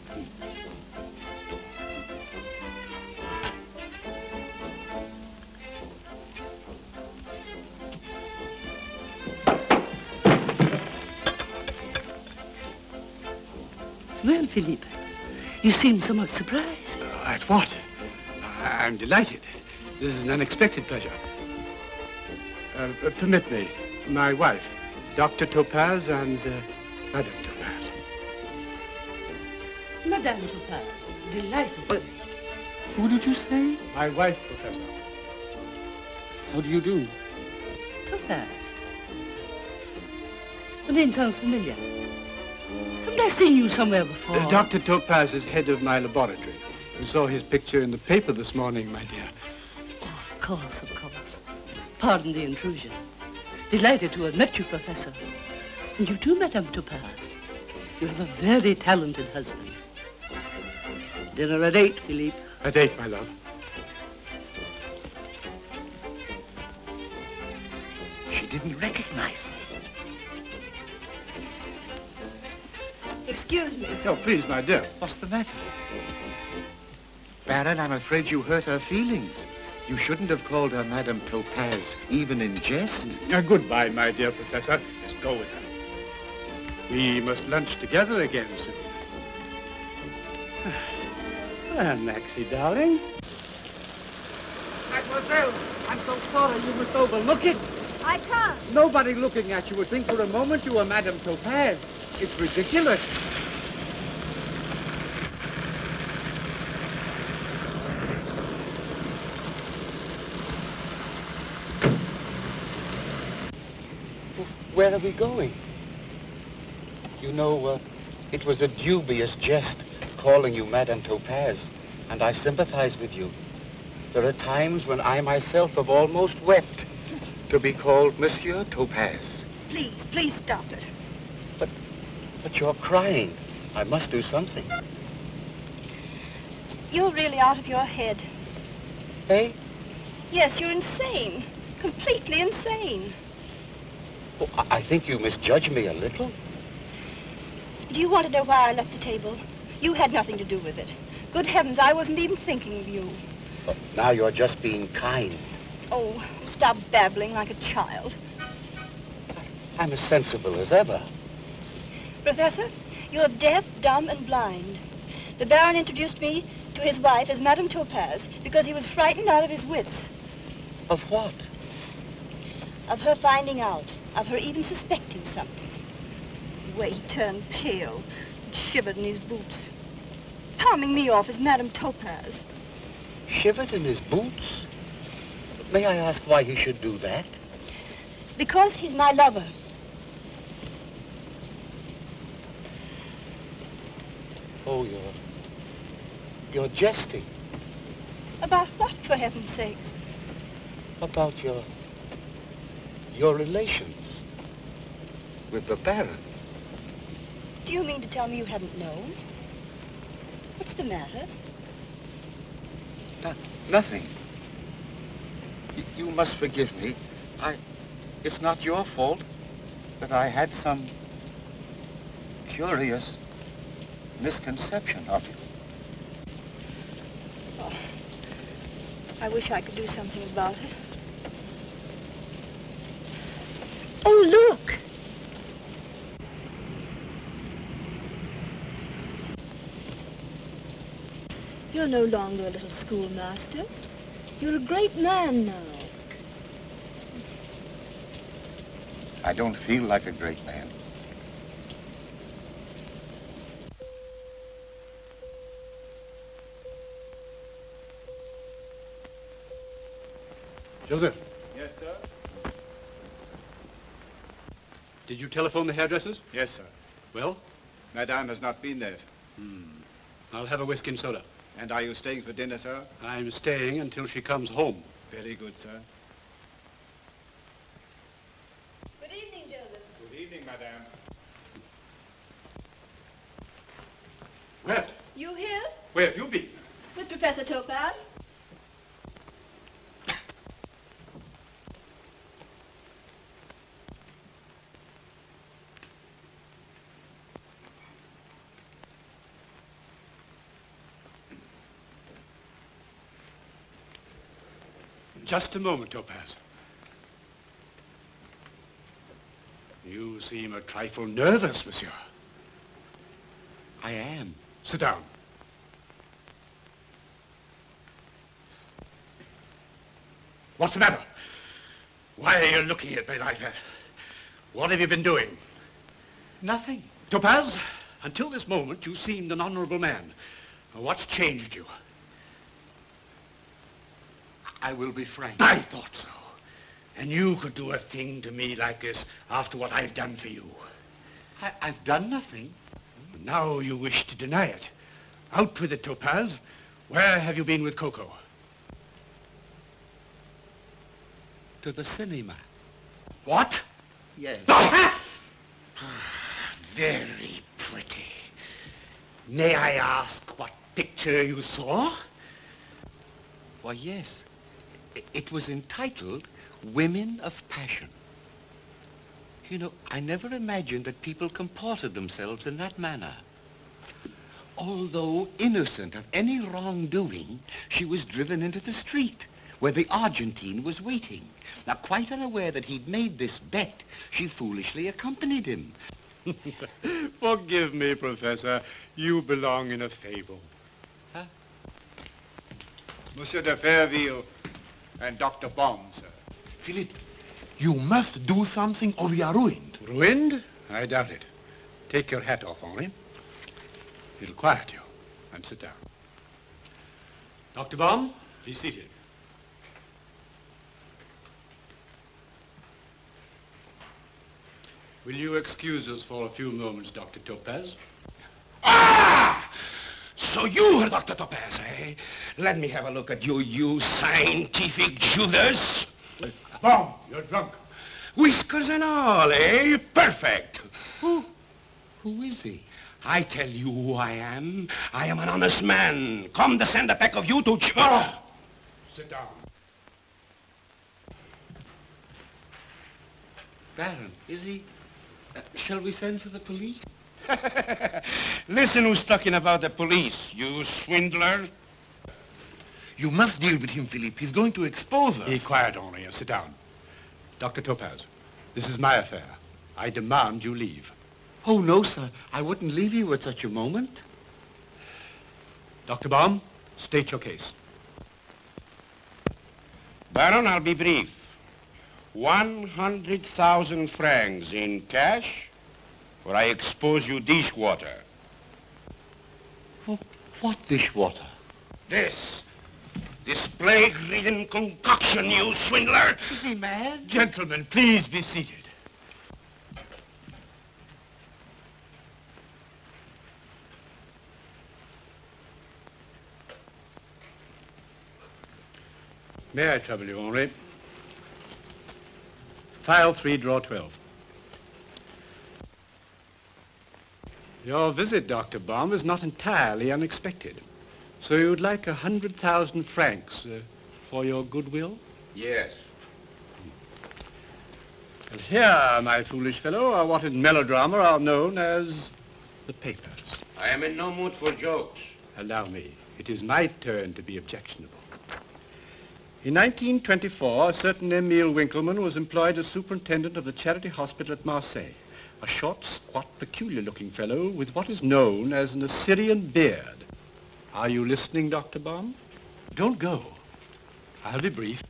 [SPEAKER 3] Well, Philippe, you seem somewhat surprised.
[SPEAKER 1] At what? I'm delighted. This is an unexpected pleasure. Permit me. My wife, Dr. Topaze and Madame Topaze.
[SPEAKER 3] Madame Topaze, delightful.
[SPEAKER 5] Who did you say?
[SPEAKER 1] My wife, Professor.
[SPEAKER 5] How do you do?
[SPEAKER 3] Topaze. The name sounds familiar. Haven't I seen you somewhere before?
[SPEAKER 1] Dr. Topaze is head of my laboratory. You saw his picture in the paper this morning, my dear.
[SPEAKER 3] Of course. Pardon the intrusion. Delighted to have met you, Professor. And you too, Madame Topaze. You have a very talented husband. Dinner at 8, Philippe.
[SPEAKER 11] At 8, my love.
[SPEAKER 5] She didn't recognize me.
[SPEAKER 2] Excuse me.
[SPEAKER 11] Oh, please, my dear.
[SPEAKER 5] What's the matter? Baron, I'm afraid you hurt her feelings. You shouldn't have called her Madame Topaze, even in jest.
[SPEAKER 11] Goodbye, my dear Professor. Let's go with her. We must lunch together again soon. Well, Maxie, darling.
[SPEAKER 10] Mademoiselle, I'm so sorry you must overlook it.
[SPEAKER 2] I can't.
[SPEAKER 10] Nobody looking at you would think for a moment you were Madame Topaze. It's ridiculous.
[SPEAKER 5] Where are we going? You know, it was a dubious jest calling you Madame Topaze, and I sympathize with you. There are times when I myself have almost wept to be called Monsieur Topaze.
[SPEAKER 2] Please stop it.
[SPEAKER 5] But you're crying. I must do something.
[SPEAKER 2] You're really out of your head.
[SPEAKER 5] Hey?
[SPEAKER 2] Yes, you're insane. Completely insane.
[SPEAKER 5] Oh, I think you misjudge me a little.
[SPEAKER 2] Do you want to know why I left the table? You had nothing to do with it. Good heavens, I wasn't even thinking of you.
[SPEAKER 5] But now you're just being kind.
[SPEAKER 2] Oh, stop babbling like a child.
[SPEAKER 5] I'm as sensible as ever.
[SPEAKER 2] Professor, you're deaf, dumb, and blind. The Baron introduced me to his wife as Madame Topaze because he was frightened out of his wits.
[SPEAKER 5] Of what?
[SPEAKER 2] Of her finding out. Of her even suspecting something. The way he turned pale and shivered in his boots. Palming me off as Madame Topaze.
[SPEAKER 5] Shivered in his boots? May I ask why he should do that?
[SPEAKER 2] Because he's my lover.
[SPEAKER 5] Oh, you're jesting.
[SPEAKER 2] About what, for heaven's sakes?
[SPEAKER 5] About your relations with the Baron.
[SPEAKER 2] Do you mean to tell me you hadn't known? What's the matter?
[SPEAKER 5] Nothing. You must forgive me. It's not your fault that I had some curious misconception of you.
[SPEAKER 2] Oh, I wish I could do something about it. Oh, look! You're no longer a little schoolmaster. You're a great man now.
[SPEAKER 5] I don't feel like a great man.
[SPEAKER 11] Joseph,
[SPEAKER 7] Yes, sir?
[SPEAKER 11] did you telephone the hairdressers?
[SPEAKER 7] Yes, sir.
[SPEAKER 11] Well?
[SPEAKER 7] Madame has not been there.
[SPEAKER 11] I'll have a whiskey and soda.
[SPEAKER 7] And are you staying for dinner, sir?
[SPEAKER 11] I'm staying until she comes home.
[SPEAKER 7] Very good, sir.
[SPEAKER 2] Good evening, Joseph.
[SPEAKER 7] Good evening, Madame.
[SPEAKER 11] Well,
[SPEAKER 2] You here?
[SPEAKER 11] where have you been?
[SPEAKER 2] With Professor Topaze?
[SPEAKER 11] Just a moment, Topaze. You seem a trifle nervous, monsieur.
[SPEAKER 5] I am.
[SPEAKER 11] Sit down. What's the matter? Why are you looking at me like that? What have you been doing?
[SPEAKER 5] Nothing.
[SPEAKER 11] Topaze, until this moment, you seemed an honorable man. What's changed you?
[SPEAKER 5] I will be frank.
[SPEAKER 11] I thought so. And you could do a thing to me like this after what I've done for you.
[SPEAKER 5] I've done nothing.
[SPEAKER 11] Now you wish to deny it. Out with it, Topaze. Where have you been with Coco?
[SPEAKER 7] to the cinema.
[SPEAKER 13] What?
[SPEAKER 7] Yes.
[SPEAKER 13] Very pretty. May I ask what picture you saw?
[SPEAKER 7] Why, yes. It was entitled Women of Passion. You know, I never imagined that people comported themselves in that manner. Although innocent of any wrongdoing, she was driven into the street where the Argentine was waiting. Now, quite unaware that he'd made this bet, she foolishly accompanied him.
[SPEAKER 11] Forgive me, Professor. You belong in a fable.
[SPEAKER 7] Huh?
[SPEAKER 10] Monsieur de Fairville and Dr. Baum, sir.
[SPEAKER 13] Philip, you must do something or we are ruined.
[SPEAKER 11] Ruined? I doubt it. Take your hat off, Henri. It'll quiet you. And sit down. Dr. Baum, be seated. Will you excuse us for a few moments, Dr. Topaze?
[SPEAKER 12] Ah! So you are Dr. Topaze, eh? Let me have a look at you, you scientific Judas.
[SPEAKER 11] Baum, you're drunk.
[SPEAKER 12] Whiskers and all, eh? Perfect.
[SPEAKER 7] Who is he?
[SPEAKER 12] I tell you who I am. I am an honest man. Come to send a pack of you to...
[SPEAKER 11] Sit down.
[SPEAKER 7] Baron, is he? Shall we send for the police?
[SPEAKER 12] Listen who's talking about the police, you swindler.
[SPEAKER 13] You must deal with him, Philip. He's going to expose us.
[SPEAKER 11] Be quiet, Henri, and sit down. Dr. Topaze, this is my affair. I demand you leave.
[SPEAKER 7] Oh, no, sir. I wouldn't leave you at such a moment.
[SPEAKER 11] Dr. Baum, state your case.
[SPEAKER 12] Baron, I'll be brief. 100,000 francs in cash, or I expose you dishwater.
[SPEAKER 7] What dishwater?
[SPEAKER 12] This plague-ridden concoction, you swindler!
[SPEAKER 7] Is he mad?
[SPEAKER 11] Gentlemen, please be seated. May I trouble you, Henri? File 3, draw 12. Your visit, Dr. Baum, is not entirely unexpected. So you'd like 100,000 francs for your goodwill?
[SPEAKER 12] Yes.
[SPEAKER 11] And here, my foolish fellow, are what in melodrama are known as the papers.
[SPEAKER 12] I am in no mood for jokes.
[SPEAKER 11] Allow me. It is my turn to be objectionable. In 1924, a certain Emile Winkleman was employed as superintendent of the charity hospital at Marseille. A short, squat, peculiar-looking fellow with what is known as an Assyrian beard. Are you listening, Dr. Baum? Don't go. I'll be brief.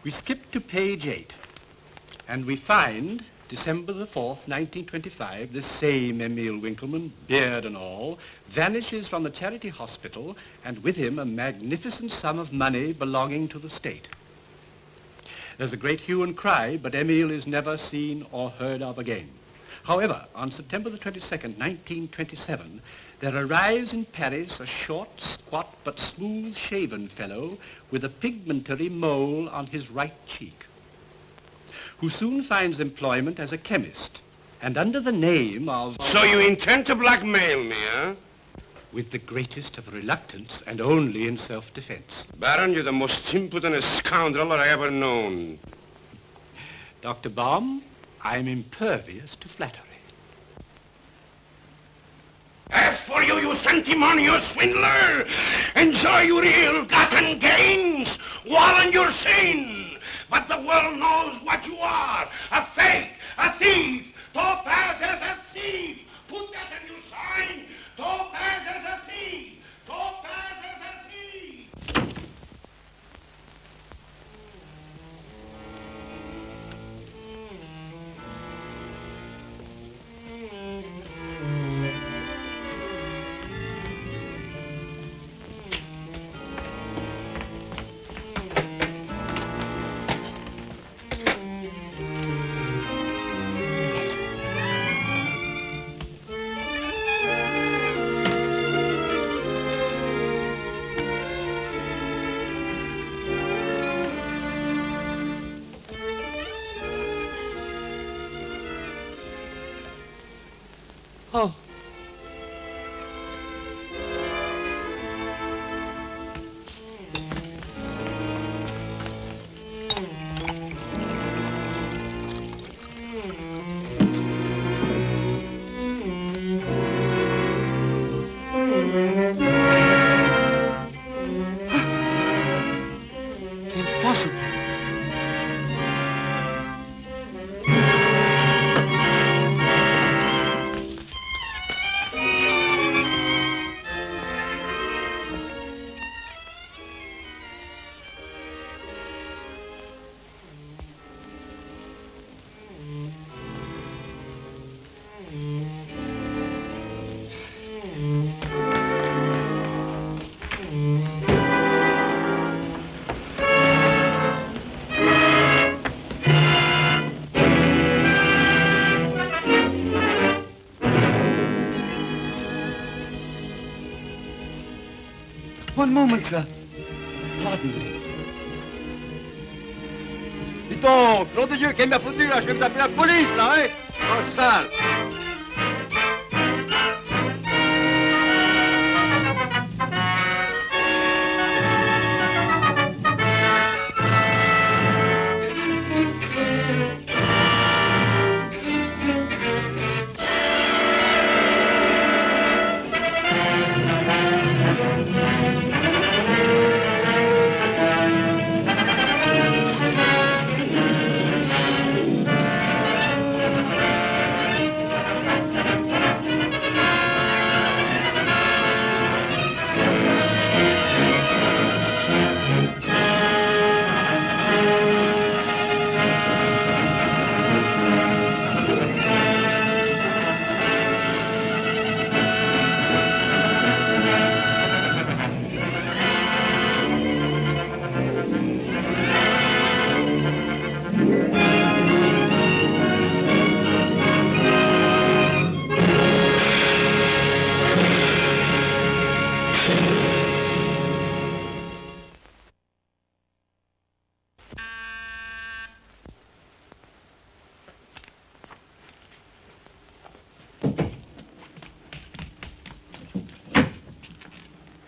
[SPEAKER 11] We skip to page 8, and we find December the 4th, 1925, this same Emile Winkleman, beard and all, vanishes from the charity hospital, and with him a magnificent sum of money belonging to the state. There's a great hue and cry, but Emile is never seen or heard of again. However, on September the 22nd, 1927, there arrives in Paris a short, squat, but smooth-shaven fellow with a pigmentary mole on his right cheek, who soon finds employment as a chemist, and under the name of...
[SPEAKER 12] So you intend to blackmail me, huh?
[SPEAKER 11] With the greatest of reluctance and only in self-defense.
[SPEAKER 12] Baron, you're the most impudent scoundrel that I ever known.
[SPEAKER 11] Dr. Baum, I'm impervious to flattery.
[SPEAKER 12] As for you, you sentimental swindler, enjoy your ill-gotten gains, while in your sin. But the world knows what you are, a fake, a thief. Topaze is a thief. Put that in your sign. Topaze is a thief. Topaze is a thief.
[SPEAKER 5] Oh. Impossible. One moment, sir. Pardon me.
[SPEAKER 10] Dis donc, nom de Dieu, quelle m'a foutu là? Je vais t'appeler la police, là, hein? Oh, sale!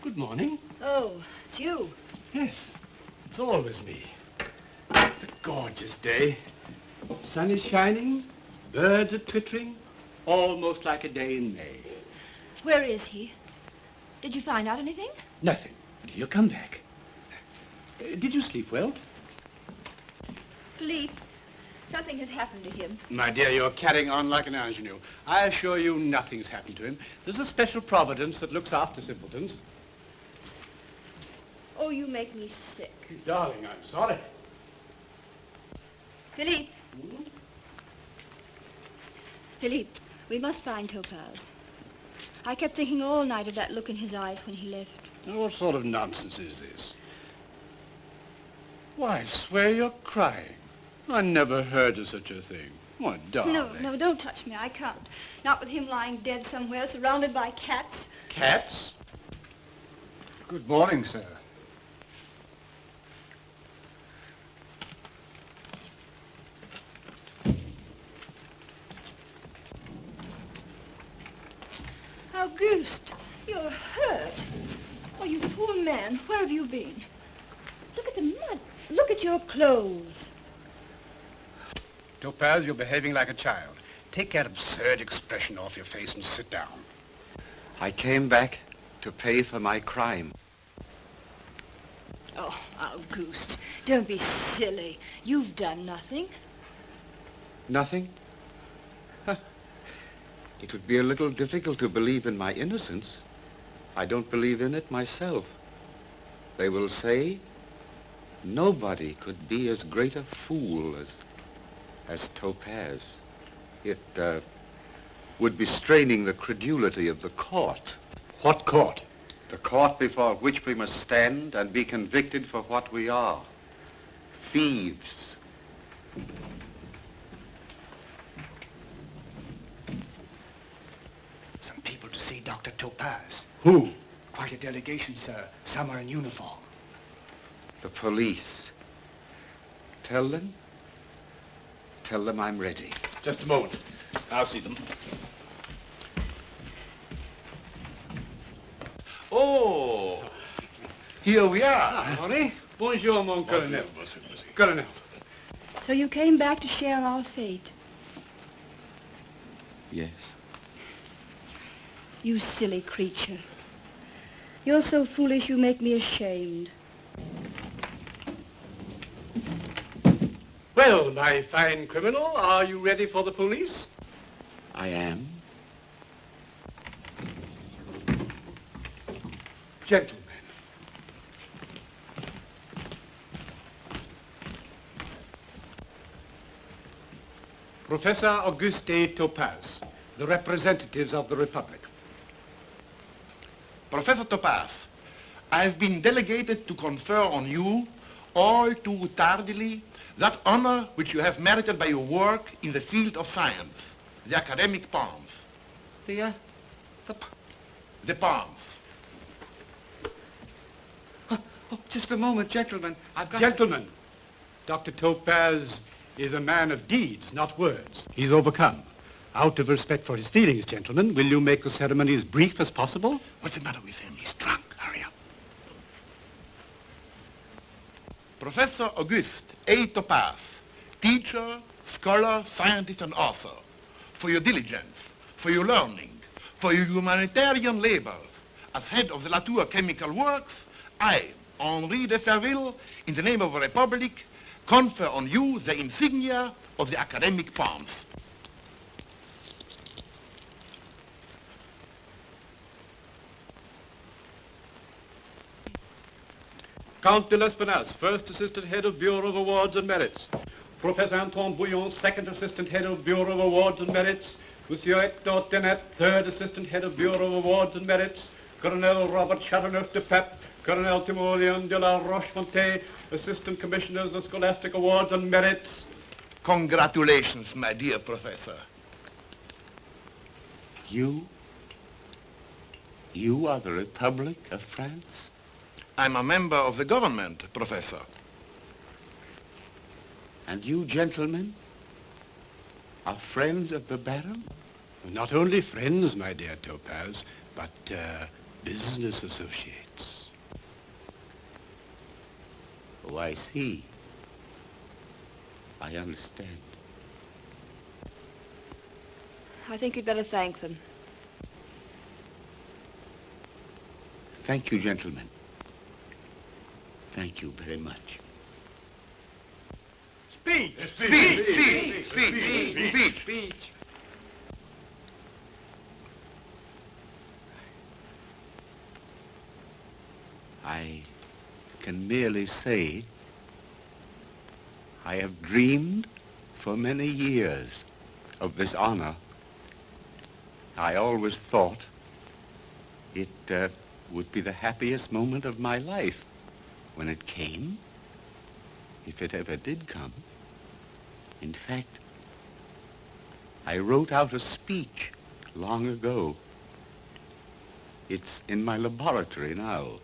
[SPEAKER 11] Good morning.
[SPEAKER 2] Oh, it's you.
[SPEAKER 11] Yes, it's always me. It's a gorgeous day. Sun is shining, birds are twittering, almost like a day in May.
[SPEAKER 2] Where is he? Did you find out anything?
[SPEAKER 11] Nothing, but he'll come back. Did you sleep well?
[SPEAKER 2] Philippe, something has happened to him.
[SPEAKER 11] My dear, you're carrying on like an ingenue. I assure you nothing's happened to him. There's a special providence that looks after simpletons.
[SPEAKER 2] Oh, you make me sick.
[SPEAKER 11] Darling, I'm sorry.
[SPEAKER 2] Philippe. Philippe, we must find Topaze. I kept thinking all night of that look in his eyes when he left.
[SPEAKER 11] Now, what sort of nonsense is this? Why, I swear you're crying. I never heard of such a thing. Why, darling.
[SPEAKER 2] No, don't touch me. I can't. Not with him lying dead somewhere, surrounded by cats.
[SPEAKER 11] Cats?
[SPEAKER 10] Good morning, sir.
[SPEAKER 2] Auguste, you're hurt. Oh, you poor man. Where have you been? Look at the mud. Look at your clothes.
[SPEAKER 11] Topaze, you're behaving like a child. Take that absurd expression off your face and sit down.
[SPEAKER 5] I came back to pay for my crime.
[SPEAKER 2] Oh, Auguste, don't be silly. You've done nothing.
[SPEAKER 5] Nothing? Huh. It would be a little difficult to believe in my innocence. I don't believe in it myself. They will say nobody could be as great a fool as Topaze. It would be straining the credulity of the court.
[SPEAKER 11] What court?
[SPEAKER 5] The court before which we must stand and be convicted for what we are. Thieves.
[SPEAKER 10] Some people to see Dr. Topaze.
[SPEAKER 11] Who?
[SPEAKER 10] Quite a delegation, sir. Some are in uniform.
[SPEAKER 5] The police. Tell them I'm ready.
[SPEAKER 11] Just a moment. I'll see them.
[SPEAKER 13] Oh, here we are.
[SPEAKER 11] Henri, bonjour, mon colonel. Colonel.
[SPEAKER 2] So you came back to share our fate.
[SPEAKER 7] Yes.
[SPEAKER 2] You silly creature. You're so foolish you make me ashamed.
[SPEAKER 11] Well, my fine criminal, are you ready for the police?
[SPEAKER 7] I am.
[SPEAKER 11] Gentlemen. Professor Auguste Topaze, the representatives of the Republic.
[SPEAKER 13] Professor Topaze, I've been delegated to confer on you, all too tardily, that honor which you have merited by your work in the field of science, the academic palms. The palms.
[SPEAKER 1] Oh, just a moment, gentlemen.
[SPEAKER 11] Gentlemen, Dr. Topaze is a man of deeds, not words. He's overcome. Out of respect for his feelings, gentlemen, will you make the ceremony as brief as possible?
[SPEAKER 13] What's the matter with him? He's drunk. Hurry up. Professor Auguste A. Topaze, teacher, scholar, scientist, and author, for your diligence, for your learning, for your humanitarian labor, as head of the Latour Chemical Works, I, Henri de Ferville, in the name of the Republic, confer on you the insignia of the academic palms.
[SPEAKER 11] Count de l'Espinasse, First Assistant Head of Bureau of Awards and Merits. Professor Antoine Bouillon, Second Assistant Head of Bureau of Awards and Merits. Monsieur Hector Tenet, Third Assistant Head of Bureau of Awards and Merits. Colonel Robert Chateauneuf de Pep, Colonel Timoleon de la Rochefontaine, Assistant Commissioners of Scholastic Awards and Merits.
[SPEAKER 13] Congratulations, my dear Professor.
[SPEAKER 7] You are the Republic of France?
[SPEAKER 13] I'm a member of the government, Professor.
[SPEAKER 7] And you gentlemen are friends of the Baron?
[SPEAKER 11] Not only friends, my dear Topaze, but business associates.
[SPEAKER 7] Oh, I see. I understand.
[SPEAKER 2] I think you'd better thank them.
[SPEAKER 7] Thank you, gentlemen. Thank you very much.
[SPEAKER 13] Speech! Speech! Speech! Speech! Speech! Speech!
[SPEAKER 7] I can merely say I have dreamed for many years of this honor. I always thought it would be the happiest moment of my life when it came, if it ever did come. In fact, I wrote out a speech long ago. It's in my laboratory now,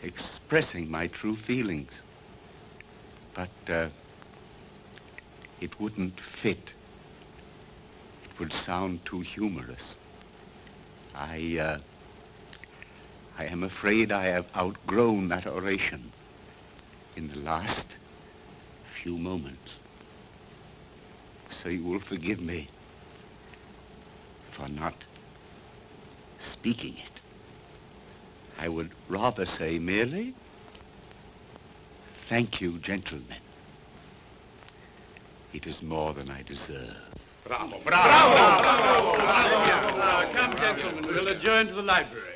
[SPEAKER 7] expressing my true feelings. But it wouldn't fit. It would sound too humorous. I am afraid I have outgrown that oration in the last few moments. So you will forgive me for not speaking it. I would rather say merely, thank you, gentlemen. It is more than I deserve.
[SPEAKER 11] Bravo, bravo, bravo, bravo, bravo. Come, gentlemen, we'll adjourn to the library.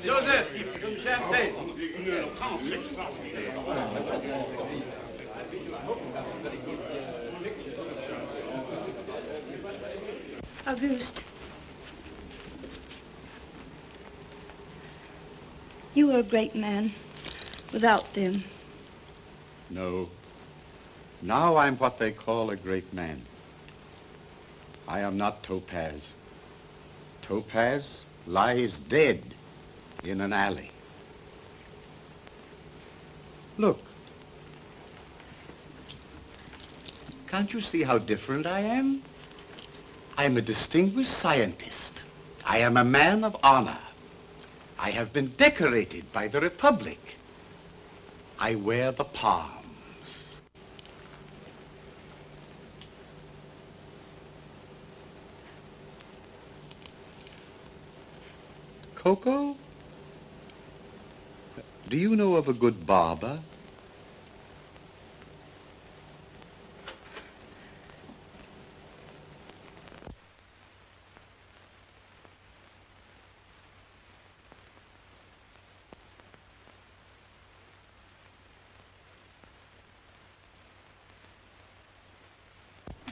[SPEAKER 11] Joseph, some champagne.
[SPEAKER 2] Auguste. You were a great man without them.
[SPEAKER 7] No. Now I'm what they call a great man. I am not Topaze. Topaze lies dead in an alley. Look. Can't you see how different I am? I'm a distinguished scientist. I am a man of honor. I have been decorated by the Republic. I wear the palms. Coco, do you know of a good barber?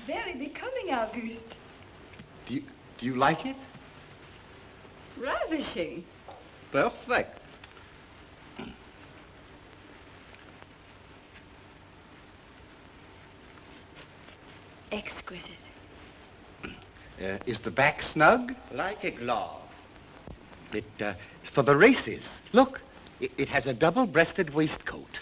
[SPEAKER 2] Very becoming, Auguste.
[SPEAKER 7] Do you like it?
[SPEAKER 2] Ravishing.
[SPEAKER 7] Perfect.
[SPEAKER 2] Exquisite.
[SPEAKER 7] Is the back snug?
[SPEAKER 1] Like a glove.
[SPEAKER 7] It's for the races. Look, it has a double-breasted waistcoat.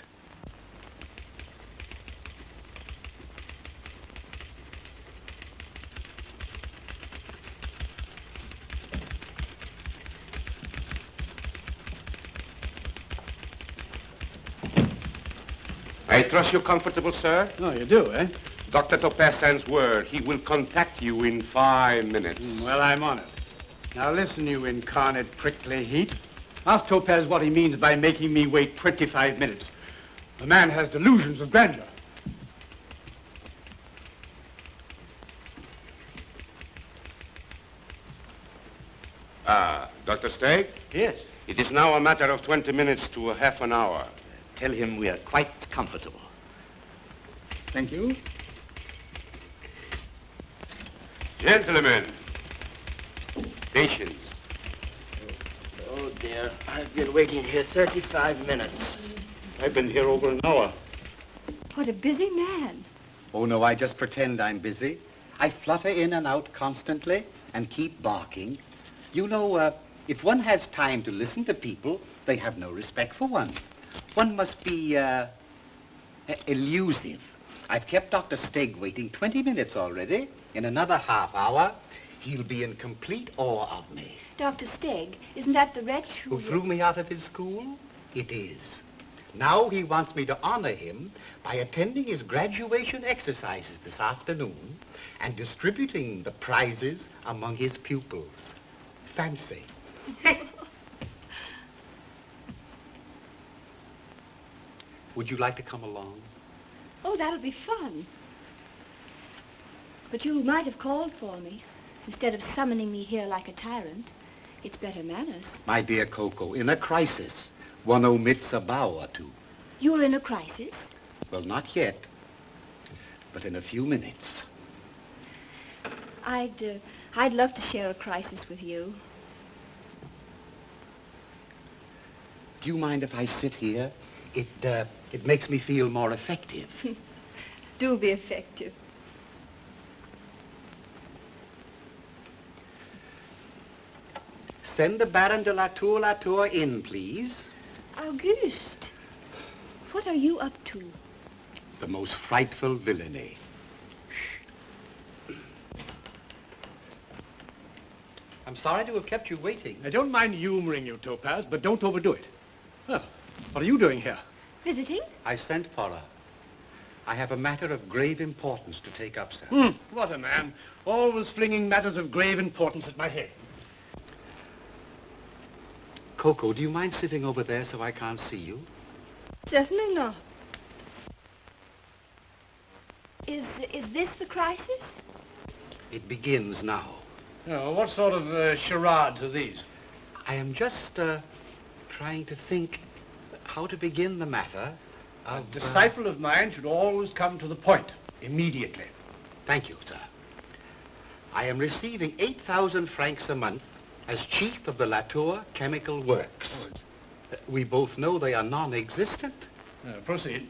[SPEAKER 12] I trust you're comfortable, sir?
[SPEAKER 1] Oh, you do, eh?
[SPEAKER 12] Dr. Topaze sends word. He will contact you in 5 minutes.
[SPEAKER 1] Well, I'm on it. Now listen, you incarnate prickly heat. Ask Topaze what he means by making me wait 25 minutes. The man has delusions of grandeur.
[SPEAKER 12] Dr. Stegg?
[SPEAKER 4] Yes?
[SPEAKER 12] It is now a matter of 20 minutes to a half an hour.
[SPEAKER 4] Tell him we are quite comfortable.
[SPEAKER 1] Thank you.
[SPEAKER 12] Gentlemen, patience.
[SPEAKER 14] Oh, dear. I've been waiting here 35 minutes.
[SPEAKER 12] I've been here over an hour.
[SPEAKER 2] What a busy man.
[SPEAKER 7] Oh, no, I just pretend I'm busy. I flutter in and out constantly and keep barking. You know, if one has time to listen to people, they have no respect for one. One must be, elusive. I've kept Dr. Stegg waiting 20 minutes already. In another half hour, he'll be in complete awe of me.
[SPEAKER 2] Dr. Stegg, isn't that the wretch
[SPEAKER 7] Who threw me out of his school? It is. Now he wants me to honor him by attending his graduation exercises this afternoon and distributing the prizes among his pupils. Fancy. Would you like to come along?
[SPEAKER 2] Oh, that'll be fun. But you might have called for me instead of summoning me here like a tyrant. It's better manners.
[SPEAKER 7] My dear Coco, in a crisis, one omits a bow or two.
[SPEAKER 2] You're in a crisis?
[SPEAKER 7] Well, not yet, but in a few minutes.
[SPEAKER 2] I'd love to share a crisis with you.
[SPEAKER 7] Do you mind if I sit here? It makes me feel more effective.
[SPEAKER 2] Do be effective.
[SPEAKER 7] Send the Baron de Latour in, please.
[SPEAKER 2] Auguste, what are you up to?
[SPEAKER 7] The most frightful villainy. I'm sorry to have kept you waiting.
[SPEAKER 1] I don't mind humoring you, Topaze, but don't overdo it. Well, what are you doing here?
[SPEAKER 2] Visiting?
[SPEAKER 7] I sent for her. I have a matter of grave importance to take up, sir.
[SPEAKER 1] What a man. Always flinging matters of grave importance at my head.
[SPEAKER 7] Coco, do you mind sitting over there so I can't see you?
[SPEAKER 2] Certainly not. Is this the crisis?
[SPEAKER 7] It begins now.
[SPEAKER 1] Oh, what sort of charades are these?
[SPEAKER 7] I am just trying to think how to begin the matter.
[SPEAKER 1] A disciple of mine should always come to the point, immediately.
[SPEAKER 7] Thank you, sir. I am receiving 8,000 francs a month as chief of the Latour Chemical Works. We both know they are non-existent.
[SPEAKER 1] Proceed.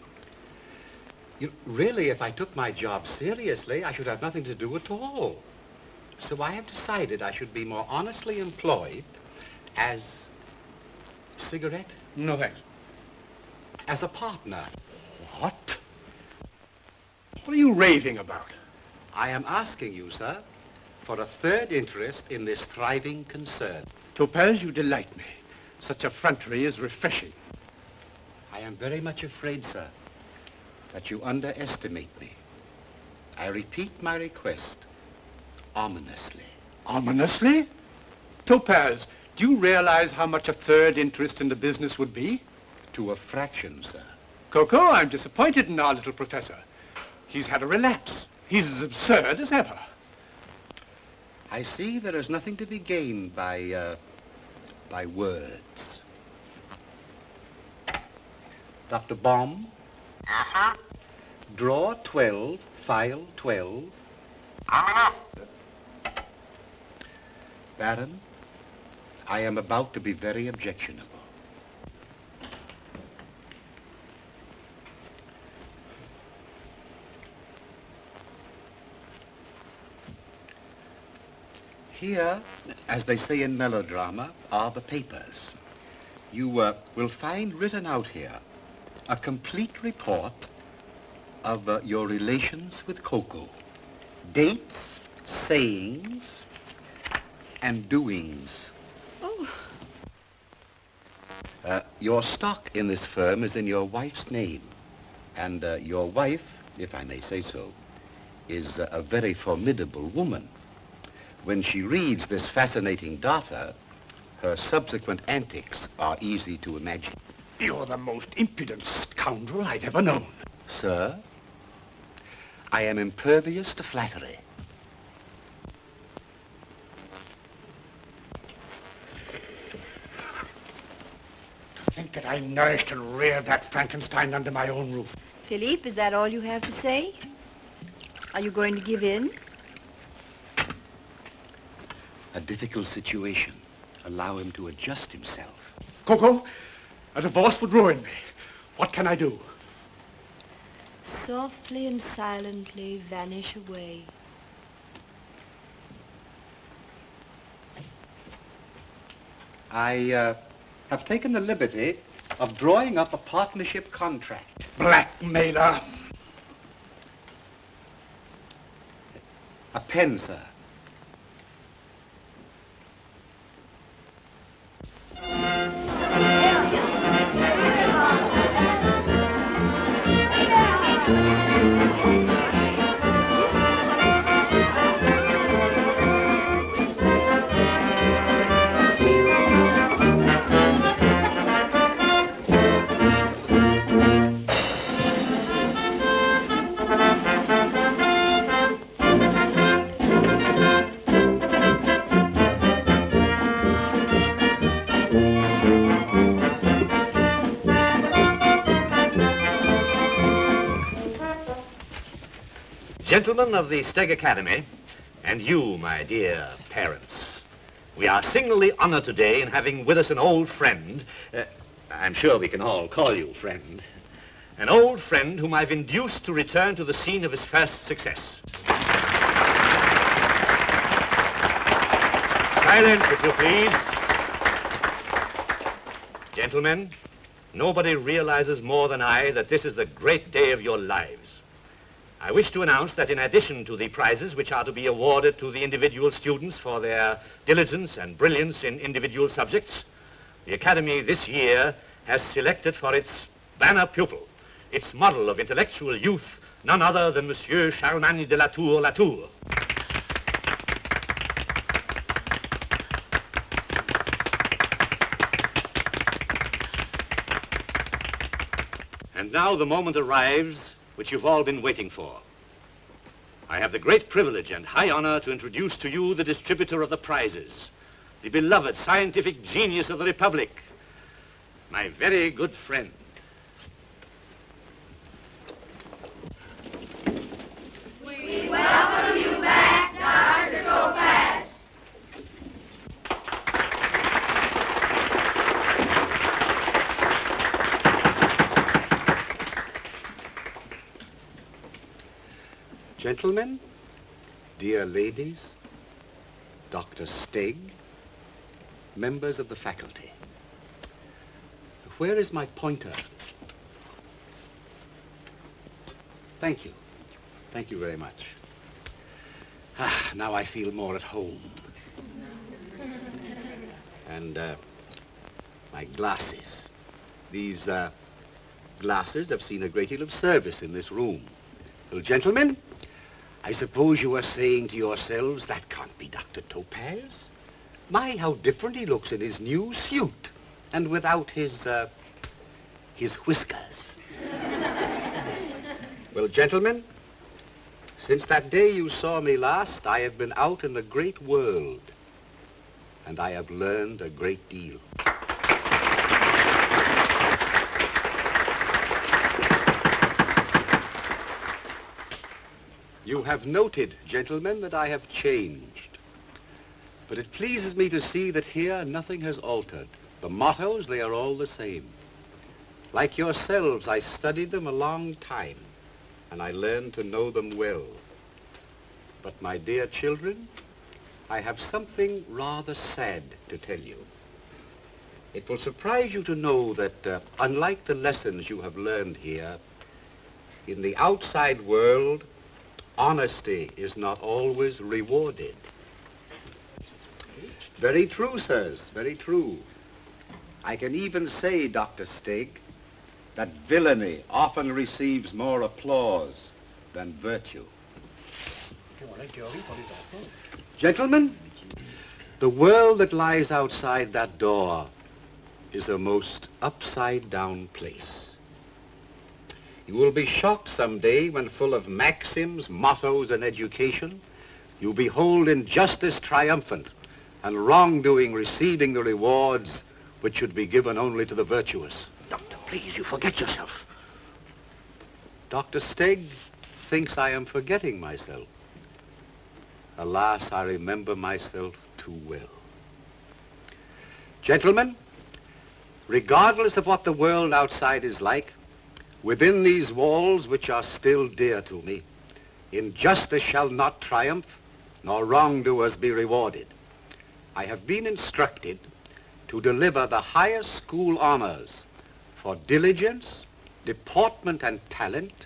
[SPEAKER 7] Really, if I took my job seriously, I should have nothing to do at all. So I have decided I should be more honestly employed as... cigarette?
[SPEAKER 1] No, thanks.
[SPEAKER 7] As a partner.
[SPEAKER 1] What? What are you raving about?
[SPEAKER 7] I am asking you, sir,
[SPEAKER 1] for a third interest in this thriving concern.
[SPEAKER 11] Topaze, you delight me. Such effrontery is refreshing.
[SPEAKER 1] I am very much afraid, sir, that you underestimate me. I repeat my request, ominously.
[SPEAKER 11] Ominously? Topaze, do you realize how much a third interest in the business would be?
[SPEAKER 1] To a fraction, sir.
[SPEAKER 11] Coco, I'm disappointed in our little professor. He's had a relapse. He's as absurd as ever.
[SPEAKER 1] I see there is nothing to be gained by words. Dr. Baum?
[SPEAKER 15] Uh-huh.
[SPEAKER 1] Draw 12, file 12. Baron, I am about to be very objectionable. Here, as they say in melodrama, are the papers. You will find written out here a complete report of your relations with Coco. Dates, sayings, and doings.
[SPEAKER 2] Oh.
[SPEAKER 1] Your stock in this firm is in your wife's name. And your wife, if I may say so, is a very formidable woman. When she reads this fascinating data, her subsequent antics are easy to imagine.
[SPEAKER 11] You're the most impudent scoundrel I've ever known.
[SPEAKER 1] Sir, I am impervious to flattery.
[SPEAKER 11] To think that I nourished and reared that Frankenstein under my own roof.
[SPEAKER 2] Philippe, is that all you have to say? Are you going to give in?
[SPEAKER 1] A difficult situation. Allow him to adjust himself.
[SPEAKER 11] Coco, a divorce would ruin me. What can I do?
[SPEAKER 2] Softly and silently vanish away.
[SPEAKER 1] I have taken the liberty of drawing up a partnership contract.
[SPEAKER 11] Blackmailer.
[SPEAKER 1] A pen, sir.
[SPEAKER 4] Gentlemen of the Stegg Academy, and you, my dear parents, we are signally honored today in having with us an old friend. I'm sure we can all call you friend. An old friend whom I've induced to return to the scene of his first success. Silence, if you please. Gentlemen, nobody realizes more than I that this is the great day of your lives. I wish to announce that in addition to the prizes which are to be awarded to the individual students for their diligence and brilliance in individual subjects, the Academy this year has selected for its banner pupil, its model of intellectual youth, none other than Monsieur Charlemagne de la Tour. And now the moment arrives which you've all been waiting for. I have the great privilege and high honor to introduce to you the distributor of the prizes, the beloved scientific genius of the Republic, my very good friend.
[SPEAKER 8] We welcome you back, Dr. Topaze.
[SPEAKER 1] Gentlemen, dear ladies, Dr. Stegg, members of the faculty. Where is my pointer? Thank you. Thank you very much.
[SPEAKER 7] Now I feel more at home. And my glasses. These glasses have seen a great deal of service in this room. Well, gentlemen, I suppose you are saying to yourselves, that can't be Dr. Topaze. My, how different he looks in his new suit and without his whiskers. Well, gentlemen, since that day you saw me last, I have been out in the great world, and I have learned a great deal. You have noted, gentlemen, that I have changed. But it pleases me to see that here nothing has altered. The mottos, they are all the same. Like yourselves, I studied them a long time, and I learned to know them well. But my dear children, I have something rather sad to tell you. It will surprise you to know that, unlike the lessons you have learned here, in the outside world, honesty is not always rewarded. Very true, sirs, very true. I can even say, Dr. Stegg, that villainy often receives more applause than virtue. Gentlemen, the world that lies outside that door is a most upside-down place. You will be shocked someday when, full of maxims, mottos, and education, you behold injustice triumphant and wrongdoing receiving the rewards which should be given only to the virtuous. Doctor, please, you forget yourself. Dr. Stegg thinks I am forgetting myself. Alas, I remember myself too well. Gentlemen, regardless of what the world outside is like, within these walls, which are still dear to me, injustice shall not triumph, nor wrongdoers be rewarded. I have been instructed to deliver the highest school honors for diligence, deportment, and talent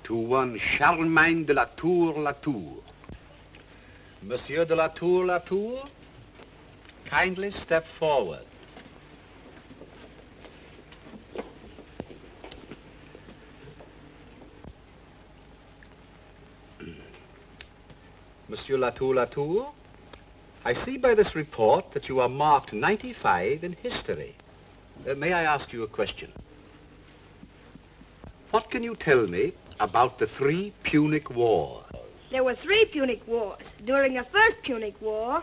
[SPEAKER 7] to one Charlemagne de la Tour. Monsieur de la Tour, kindly step forward. Monsieur Latour, I see by this report that you are marked 95 in history. May I ask you a question? What can you tell me about the 3 Punic Wars?
[SPEAKER 2] There were 3 Punic Wars. During the first Punic War,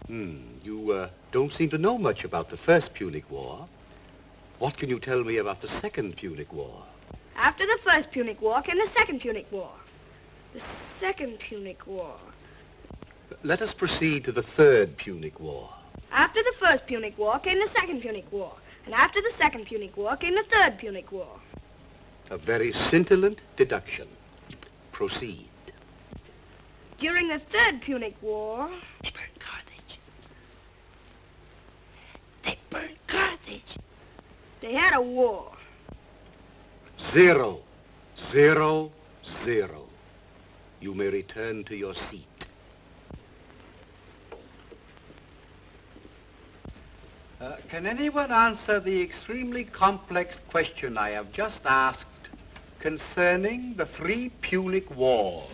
[SPEAKER 7] You don't seem to know much about the first Punic War. What can you tell me about the second Punic War?
[SPEAKER 2] After the first Punic War came the second Punic War. The second Punic War.
[SPEAKER 7] Let us proceed to the third Punic War.
[SPEAKER 2] After the first Punic War came the second Punic War. And after the second Punic War came the third Punic War.
[SPEAKER 7] A very scintillant deduction. Proceed.
[SPEAKER 2] During the third Punic War...
[SPEAKER 14] They burned Carthage. They burned Carthage.
[SPEAKER 2] They had a war.
[SPEAKER 7] 0, 0, 0. You may return to your seat. Can anyone answer the extremely complex question I have just asked concerning the 3 Punic Wars?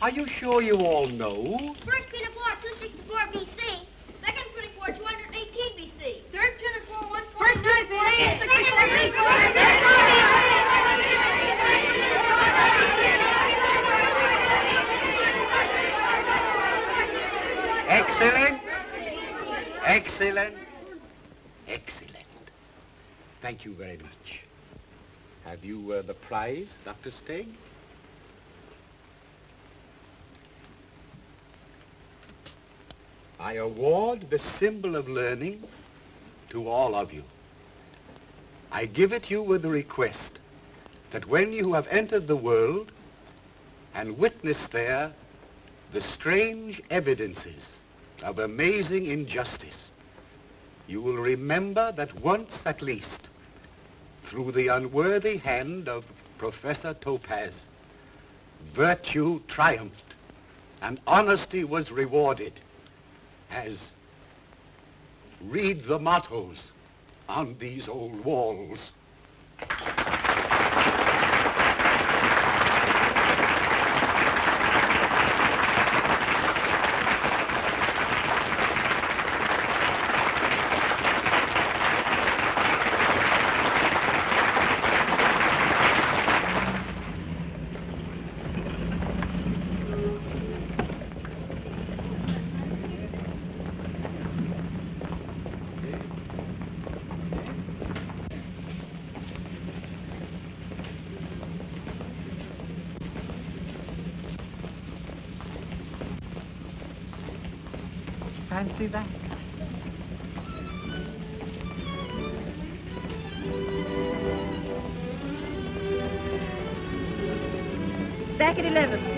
[SPEAKER 7] Are you sure you all know?
[SPEAKER 6] First Punic War, 264 BC. Second Punic War, 218 BC. Third Punic War, 140 First Punic War, 864
[SPEAKER 7] Excellent. Excellent. Excellent. Thank you very much. Have you the prize, Dr. Stegg? I award the symbol of learning to all of you. I give it you with the request that when you have entered the world and witnessed there the strange evidences of amazing injustice, you will remember that once at least through the unworthy hand of Professor Topaze, virtue triumphed and honesty was rewarded, as read the mottos on these old walls.
[SPEAKER 10] Fancy that.
[SPEAKER 2] Back at 11.